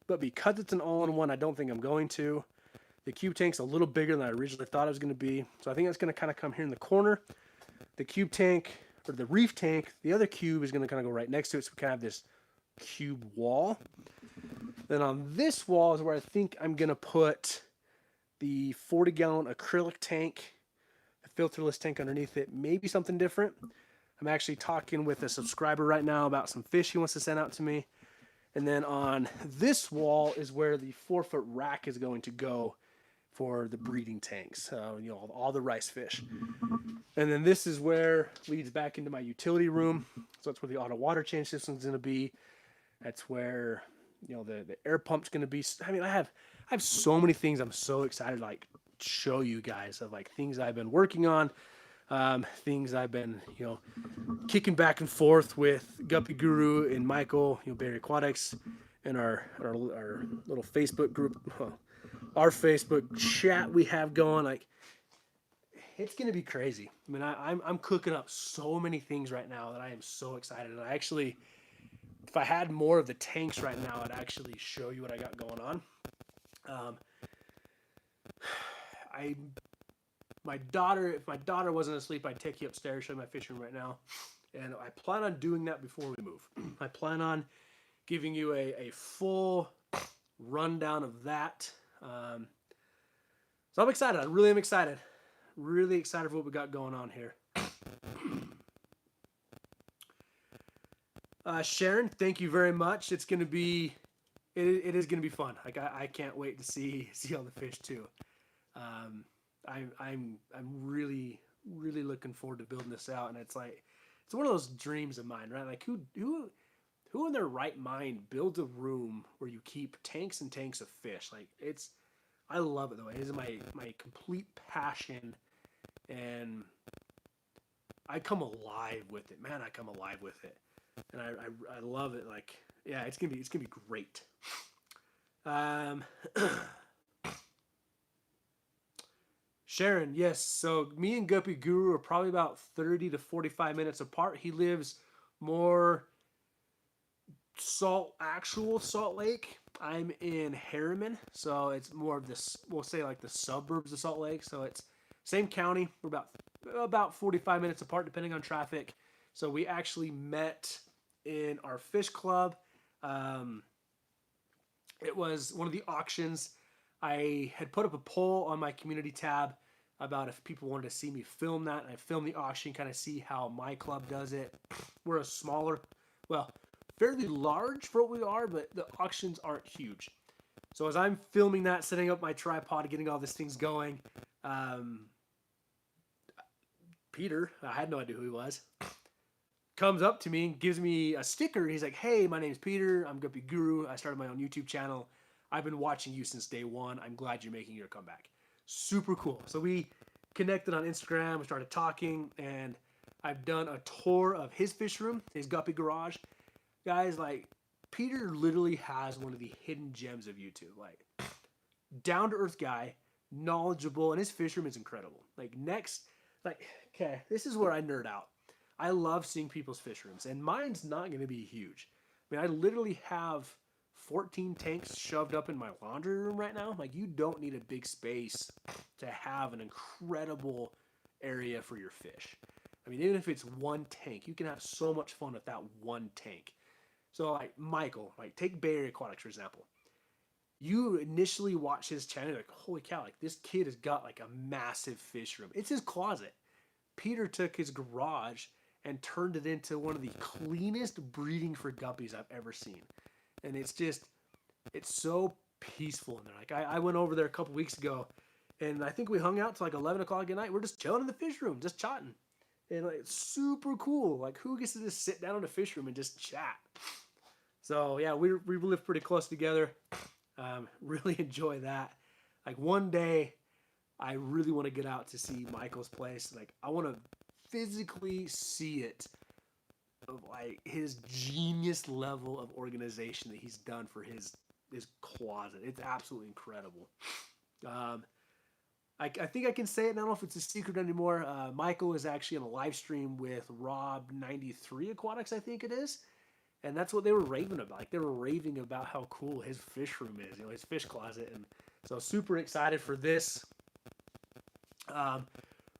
but because it's an all-in-one, I don't think I'm going to. The cube tank's a little bigger than I originally thought it was going to be, so I think it's going to kind of come here in the corner. The cube tank, or the reef tank, the other cube is going to kind of go right next to it, so we kind of have this cube wall. Then on this wall is where I think I'm going to put the 40-gallon acrylic tank, a filterless tank underneath it, maybe something different. I'm actually talking with a subscriber right now about some fish he wants to send out to me. And then on this wall is where the 4-foot rack is going to go for the breeding tanks, you know, all the rice fish. And then this is where leads back into my utility room. So that's where the auto water change system is going to be. That's where, you know, the air pump's going to be. I mean, I have so many things I'm so excited to like show you guys of like things I've been working on, things I've been, you know, kicking back and forth with Guppy Guru and Michael, you know, Barry Aquatics, and our little Facebook group, our Facebook chat we have going. Like, it's gonna be crazy. I mean, I'm cooking up so many things right now that I am so excited. And I actually, if I had more of the tanks right now, I'd actually show you what I got going on. If my daughter wasn't asleep, I'd take you upstairs, show you my fish room right now. And I plan on doing that before we move. I plan on giving you a full rundown of that. So I'm excited. I really am excited. Really excited for what we got going on here. Sharon, thank you very much. It's gonna be, it is gonna be fun. Like I can't wait to see all the fish too. I'm really looking forward to building this out, and it's like it's one of those dreams of mine, right? Like who in their right mind builds a room where you keep tanks and tanks of fish? Like I love it though. It is my complete passion, and I come alive with it, man. I come alive with it, and I love it. Like, yeah, it's gonna be great. Sharon, yes. So me and Guppy Guru are probably about 30 to 45 minutes apart. He lives more Salt Lake. I'm in Harriman, so it's more of this, we'll say like the suburbs of Salt Lake. So it's same county. We're about 45 minutes apart, depending on traffic. So we actually met in our fish club. It was one of the auctions. I had put up a poll on my community tab about if people wanted to see me film that. And I filmed the auction, kind of see how my club does it. We're a smaller, well, fairly large for what we are, but the auctions aren't huge. So as I'm filming that, setting up my tripod, getting all these things going, Peter, I had no idea who he was, comes up to me and gives me a sticker. He's like, "Hey, my name's Peter. I'm Guppy Guru. I started my own YouTube channel. I've been watching you since day one. I'm glad you're making your comeback." Super cool. So we connected on Instagram. We started talking, and I've done a tour of his fish room, his Guppy Garage. Guys, like, Peter literally has one of the hidden gems of YouTube. Like, down-to-earth guy, knowledgeable, and his fish room is incredible. Like, okay, this is where I nerd out. I love seeing people's fish rooms, and mine's not going to be huge. I mean, I literally have 14 tanks shoved up in my laundry room right now. Like, you don't need a big space to have an incredible area for your fish. I mean, even if it's one tank, you can have so much fun with that one tank. So, like, Michael, like, take Barry Aquatics, for example. You initially watch his channel, you're like, holy cow, like, this kid has got, like, a massive fish room. It's his closet. Peter took his garage and turned it into one of the cleanest breeding for guppies I've ever seen. And it's so peaceful in there. Like, I went over there a couple weeks ago, and I think we hung out till like 11 o'clock at night. We're just chilling in the fish room, just chatting. And like, it's super cool. Like, who gets to just sit down in the fish room and just chat? So yeah, we live pretty close together. Really enjoy that. Like, one day, I really want to get out to see Michael's place. Like, I want to physically see it, of like his genius level of organization that he's done for his closet. It's absolutely incredible. I think I can say it. I don't know if it's a secret anymore. Michael is actually on a live stream with Rob93 Aquatics, I think it is. And that's what they were raving about. Like, they were raving about how cool his fish room is, you know, his fish closet. And so super excited for this.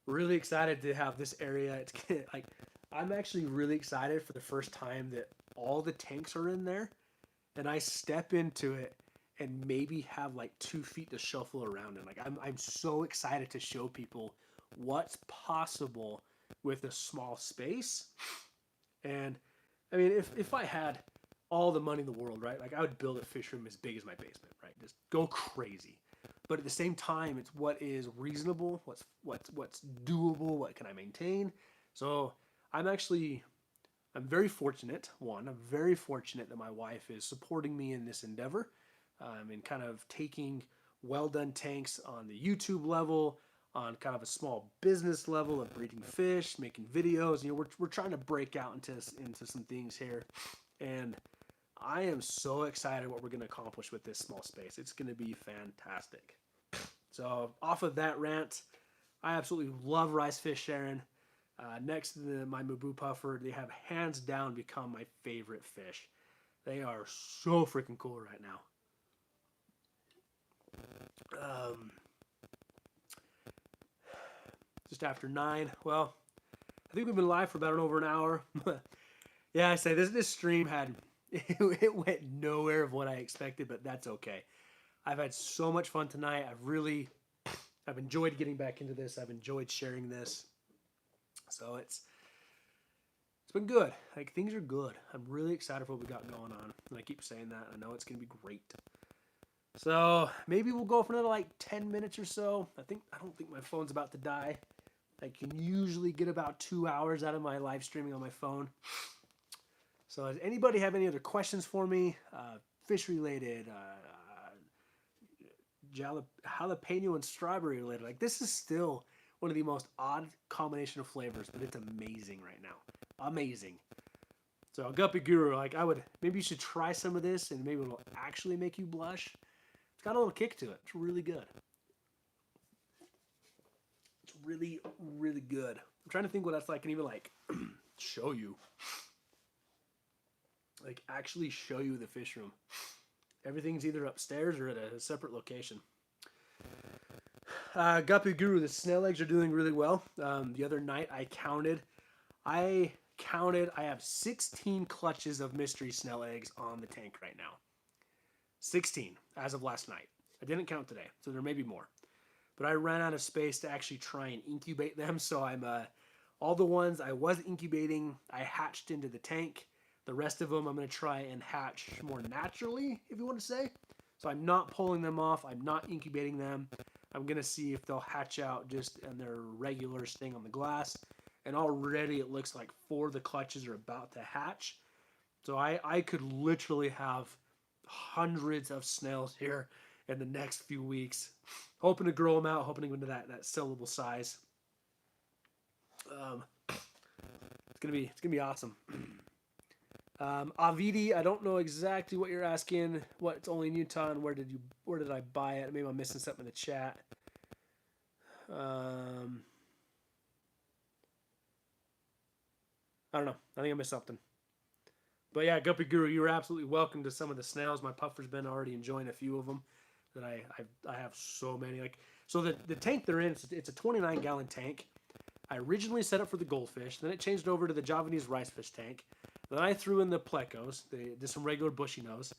Really excited to have this area. It's like, I'm actually really excited for the first time that all the tanks are in there, and I step into it and maybe have like 2 feet to shuffle around in. Like, I'm so excited to show people what's possible with a small space. And I mean, if I had all the money in the world, right? Like, I would build a fish room as big as my basement, right? Just go crazy. but at the same time, it's what is reasonable, what's doable, what can I maintain. So I'm actually I'm very fortunate. One, I'm very fortunate that my wife is supporting me in this endeavor, and kind of taking Wel-Don tanks on the YouTube level, on kind of a small business level of breeding fish, making videos. You know, we're trying to break out into some things here, and I am so excited what we're going to accomplish with this small space. It's going to be fantastic. So off of that rant, I absolutely love rice fish sharing. Next to my Mabu puffer, they have hands down become my favorite fish. They are so freaking cool right now. Just after 9. Well, I think we've been live for about over an hour. Yeah, I say this stream it went nowhere of what I expected, but that's okay. I've had so much fun tonight. I've enjoyed getting back into this. I've enjoyed sharing this. So it's been good. Like, things are good. I'm really excited for what we got going on. And I keep saying that. I know it's going to be great. So maybe we'll go for another like 10 minutes or so. I don't think my phone's about to die. I can usually get about 2 hours out of my live streaming on my phone. So does anybody have any other questions for me? Fish related, jalapeno and strawberry related. Like, this is still one of the most odd combination of flavors, but it's amazing right now. Amazing. So Guppy Guru, like, maybe you should try some of this and maybe it'll actually make you blush. It's got a little kick to it. It's really good. It's really, really good. I'm trying to think what else I can even like show you. Like, actually show you the fish room. Everything's either upstairs or at a separate location. Guppy Guru, the snail eggs are doing really well. The other night I have 16 clutches of mystery snail eggs on the tank right now. 16 as of last night. I didn't count today, so there may be more. But I ran out of space to actually try and incubate them, so I'm all the ones I was incubating, I hatched into the tank. The rest of them I'm going to try and hatch more naturally, if you want to say. So I'm not pulling them off. I'm not incubating them. I'm going to see if they'll hatch out just in their regular staying on the glass. And already it looks like 4 of the clutches are about to hatch. So I could literally have hundreds of snails here in the next few weeks. Hoping to grow them out, hoping to go into that sellable size. It's gonna be awesome. Avidi, I don't know exactly what you're asking. It's only in Utah, and where did I buy it? Maybe I'm missing something in the chat. I don't know. I think I missed something. But yeah, Guppy Guru, you're absolutely welcome to some of the snails. My puffer's been already enjoying a few of them. That I have so many. Like, so the tank they're in, it's a 29-gallon tank. I originally set up for the goldfish. Then it changed over to the Javanese rice fish tank. Then I threw in the plecos, just some regular bushy nose,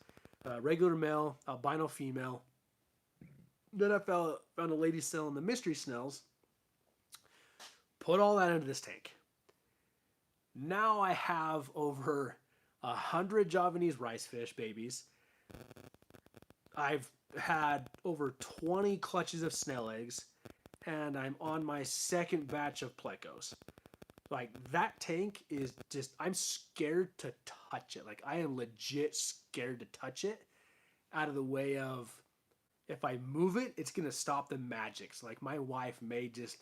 regular male, albino female. Then I found a lady selling the mystery snails. Put all that into this tank. Now I have over 100 Javanese rice fish babies. I've had over 20 clutches of snail eggs, and I'm on my second batch of plecos. Like, that tank is just, I'm scared to touch it. Like, I am legit scared to touch it out of the way of, if I move it, it's going to stop the magic. So, like, my wife may just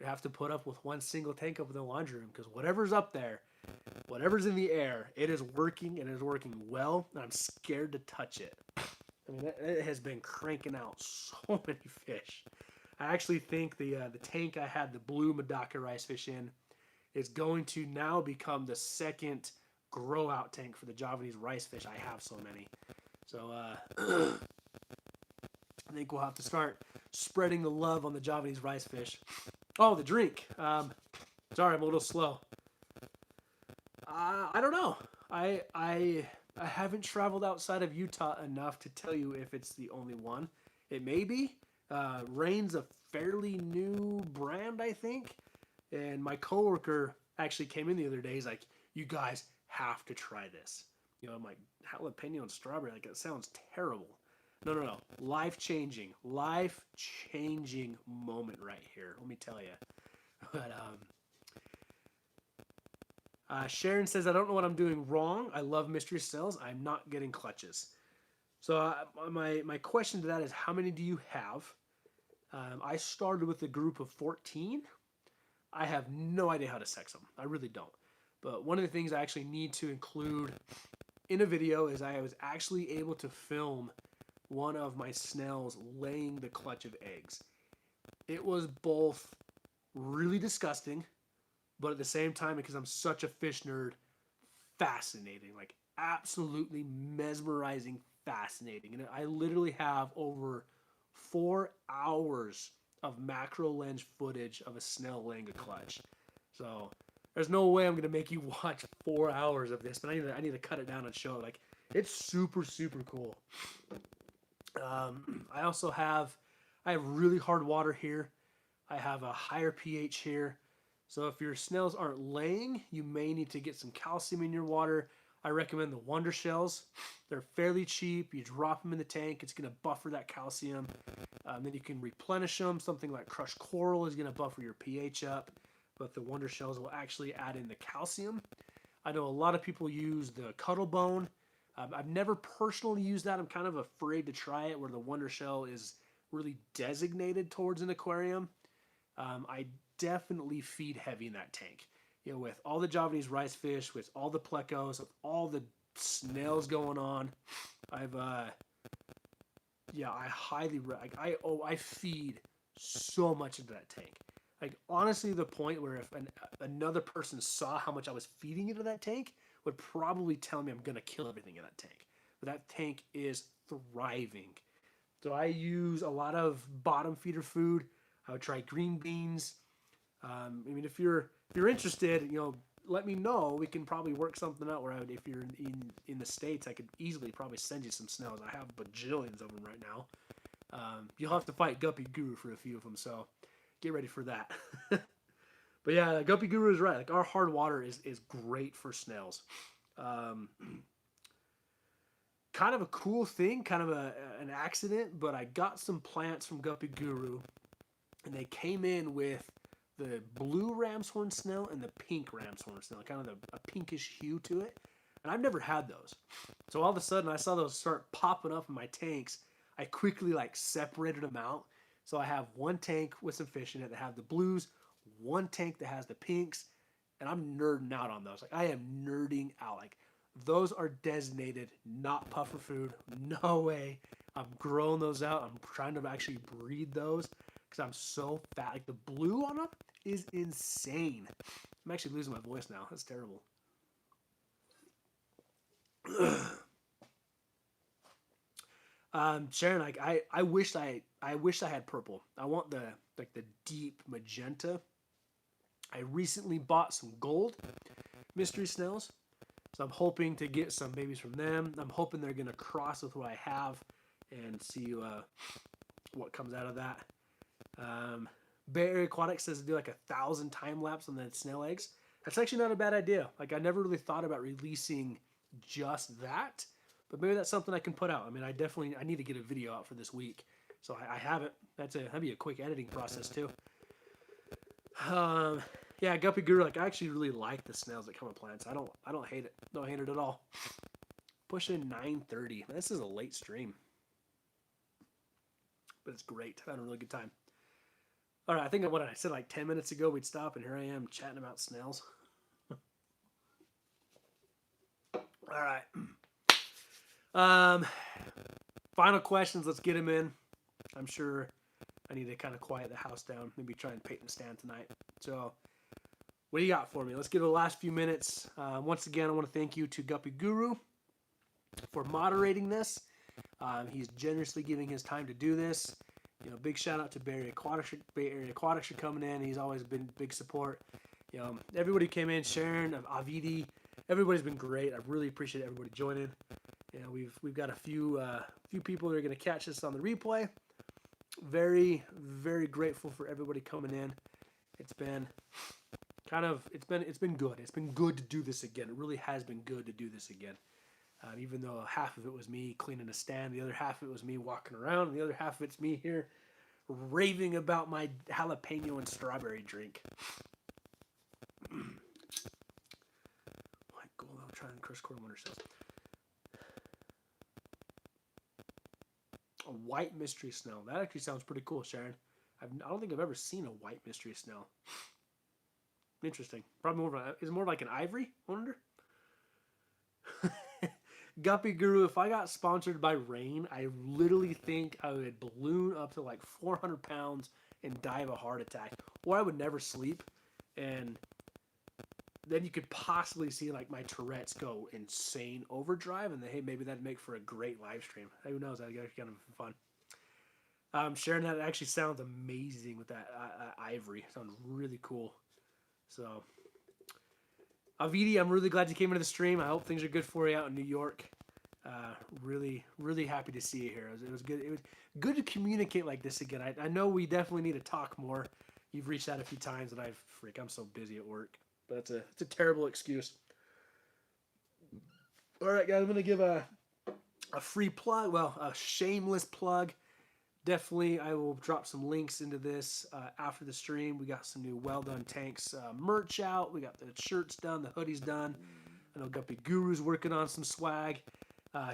have to put up with one single tank over the laundry room, because whatever's up there, whatever's in the air, it is working, and it is working well, and I'm scared to touch it. I mean, it has been cranking out so many fish. I actually think the tank I had the blue Medaka rice fish in is going to now become the second grow out tank for the Javanese rice fish. I have so many. So I think we'll have to start spreading the love on the Javanese rice fish. Oh, the drink. Sorry, I'm a little slow. I don't know. I haven't traveled outside of Utah enough to tell you if it's the only one. It may be. Reign's a fairly new brand, I think. And my coworker actually came in the other day. He's like, "You guys have to try this." You know, I'm like, jalapeno and strawberry. Like, it sounds terrible. No. Life-changing moment right here. Let me tell you. But Sharon says, I don't know what I'm doing wrong. I love mystery cells. I'm not getting clutches. So my question to that is, how many do you have? I started with a group of 14. I have no idea how to sex them. I really don't. But one of the things I actually need to include in a video is I was actually able to film one of my snails laying the clutch of eggs. It was both really disgusting, but at the same time, because I'm such a fish nerd, fascinating. Like, absolutely mesmerizing, fascinating. And I literally have over 4 hours of macro lens footage of a snail laying a clutch. So there's no way I'm gonna make you watch 4 hours of this, but I need to cut it down and show it. Like, it's super cool. I also have really hard water here. I have a higher pH here. So if your snails aren't laying, you may need to get some calcium in your water. I recommend the Wonder Shells. They're fairly cheap. You drop them in the tank. It's going to buffer that calcium. Then you can replenish them. Something like crushed coral is going to buffer your pH up. But the Wonder Shells will actually add in the calcium. I know a lot of people use the Cuttle Bone. I've never personally used that. I'm kind of afraid to try it where the Wonder Shell is really designated towards an aquarium. I definitely feed heavy in that tank. You know, with all the Javanese rice fish, with all the plecos, with all the snails going on, I highly I feed so much into that tank. Like, honestly, the point where if another person saw how much I was feeding into that tank, would probably tell me I'm gonna kill everything in that tank. But that tank is thriving. So I use a lot of bottom feeder food. I would try green beans. I mean, if you're interested, you know, let me know. We can probably work something out where I would, if you're in the States, I could easily probably send you some snails. I have bajillions of them right now. You'll have to fight Guppy Guru for a few of them, so get ready for that. But yeah, Guppy Guru is right. Like, our hard water is great for snails. Kind of a cool thing, kind of an accident, but I got some plants from Guppy Guru, and they came in with the blue ram's horn snail and the pink ram's horn snail, kind of a pinkish hue to it. And I've never had those. So all of a sudden I saw those start popping up in my tanks. I quickly separated them out. So I have one tank with some fish in it that have the blues, one tank that has the pinks, and I'm nerding out on those. Like, I am nerding out. Like, those are designated not puffer food. No way. I'm growing those out. I'm trying to actually breed those because I'm so fat. Like, the blue on them is insane. I'm actually losing my voice now. That's terrible. Sharon, like, I wish I had purple. I want the deep magenta. I recently bought some gold mystery snails, so I'm hoping to get some babies from them. I'm hoping they're gonna cross with what I have and see what comes out of that. Bay Area Aquatics says to do 1,000 time lapse on the snail eggs. That's actually not a bad idea. Like, I never really thought about releasing just that, but maybe that's something I can put out. I mean, I need to get a video out for this week, so I have it. That'd be a quick editing process too. Yeah, Guppy Guru. Like, I actually really like the snails that come with plants. I don't hate it. Don't hate it at all. Pushing 9:30. This is a late stream, but it's great. I had a really good time. All right, I think what I said 10 minutes ago we'd stop, and here I am chatting about snails. All right. Final questions. Let's get them in. I'm sure I need to kind of quiet the house down. Maybe try and paint the stand tonight. So, what do you got for me? Let's get the last few minutes. Once again, I want to thank you to Guppy Guru for moderating this. He's generously giving his time to do this. You know, big shout out to Bay Area Aquatics for coming in. He's always been big support. You know, everybody came in, Sharon, Avidi, everybody's been great. I really appreciate everybody joining. You know, we've got a few people that are going to catch this on the replay. Very, very grateful for everybody coming in. It's been good. It's been good to do this again. It really has been good to do this again. Even though half of it was me cleaning a stand, the other half of it was me walking around, and the other half of it's me here raving about my jalapeno and strawberry drink. White gold, I'm trying to crush quarter winter sales. A white mystery snail. That actually sounds pretty cool, Sharon. I don't think I've ever seen a white mystery snail. Interesting. Probably is it more like an ivory? I wonder. Guppy Guru, if I got sponsored by Rain, I literally think I would balloon up to like 400 pounds and die of a heart attack. Or I would never sleep. And then you could possibly see like my Tourette's go insane overdrive. And then, hey, maybe that'd make for a great live stream. Who knows? That'd get kind of fun. Sharing that actually sounds amazing with that ivory. Sounds really cool. So, Avidi, I'm really glad you came into the stream. I hope things are good for you out in New York. Really, really happy to see you here. It was good. It was good to communicate like this again. I know we definitely need to talk more. You've reached out a few times, and I'm so busy at work. But it's a terrible excuse. All right, guys, I'm gonna give a free plug. Well, a shameless plug. Definitely, I will drop some links into this after the stream. We got some new Wel-Don Tanks merch out. We got the shirts done, the hoodies done. I know Guppy Guru's working on some swag.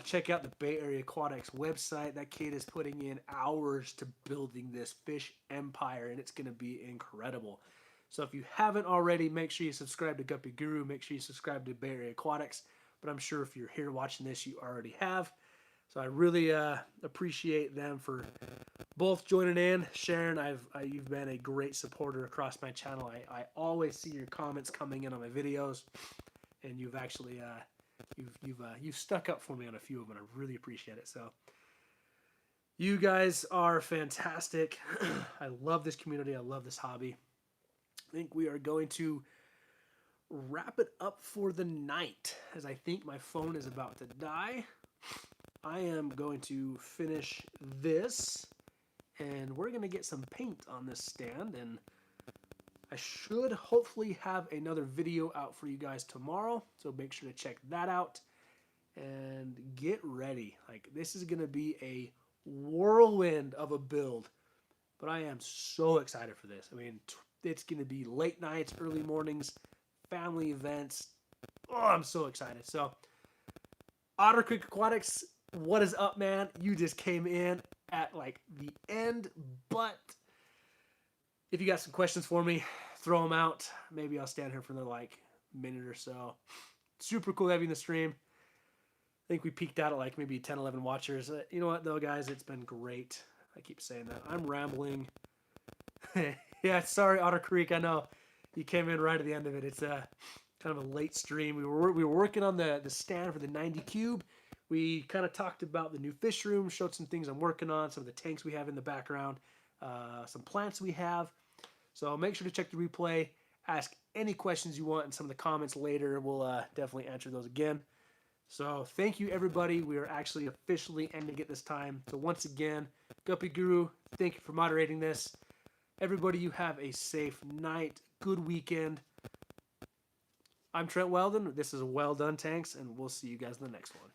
Check out the Bay Area Aquatics website. That kid is putting in hours to building this fish empire, and it's going to be incredible. So if you haven't already, make sure you subscribe to Guppy Guru. Make sure you subscribe to Bay Area Aquatics. But I'm sure if you're here watching this, you already have. So I really appreciate them for both joining in. Sharon, you've been a great supporter across my channel. I always see your comments coming in on my videos, and you've actually you've stuck up for me on a few of them, and I really appreciate it. So you guys are fantastic. I love this community. I love this hobby. I think we are going to wrap it up for the night, as I think my phone is about to die. I am going to finish this, and we're going to get some paint on this stand, and I should hopefully have another video out for you guys tomorrow, so make sure to check that out, and get ready. Like, this is going to be a whirlwind of a build, but I am so excited for this. I mean, it's going to be late nights, early mornings, family events. Oh, I'm so excited. So, Otter Creek Aquatics, what is up, man? You just came in at like the end, but if you got some questions for me, throw them out. Maybe I'll stand here for another like minute or so. Super cool having the stream. I think we peaked out at like maybe 10, 11 watchers. You know what though, guys? It's been great. I keep saying that. I'm rambling. Yeah, sorry, Otter Creek. I know you came in right at the end of it. It's kind of a late stream. We were working on the stand for the 90 cube. We kind of talked about the new fish room, showed some things I'm working on, some of the tanks we have in the background, some plants we have. So make sure to check the replay, ask any questions you want in some of the comments later. We'll definitely answer those again. So thank you, everybody. We are actually officially ending it this time. So once again, Guppy Guru, thank you for moderating this. Everybody, you have a safe night, good weekend. I'm Trent Wel-Don. This is Wel-Don Tanks, and we'll see you guys in the next one.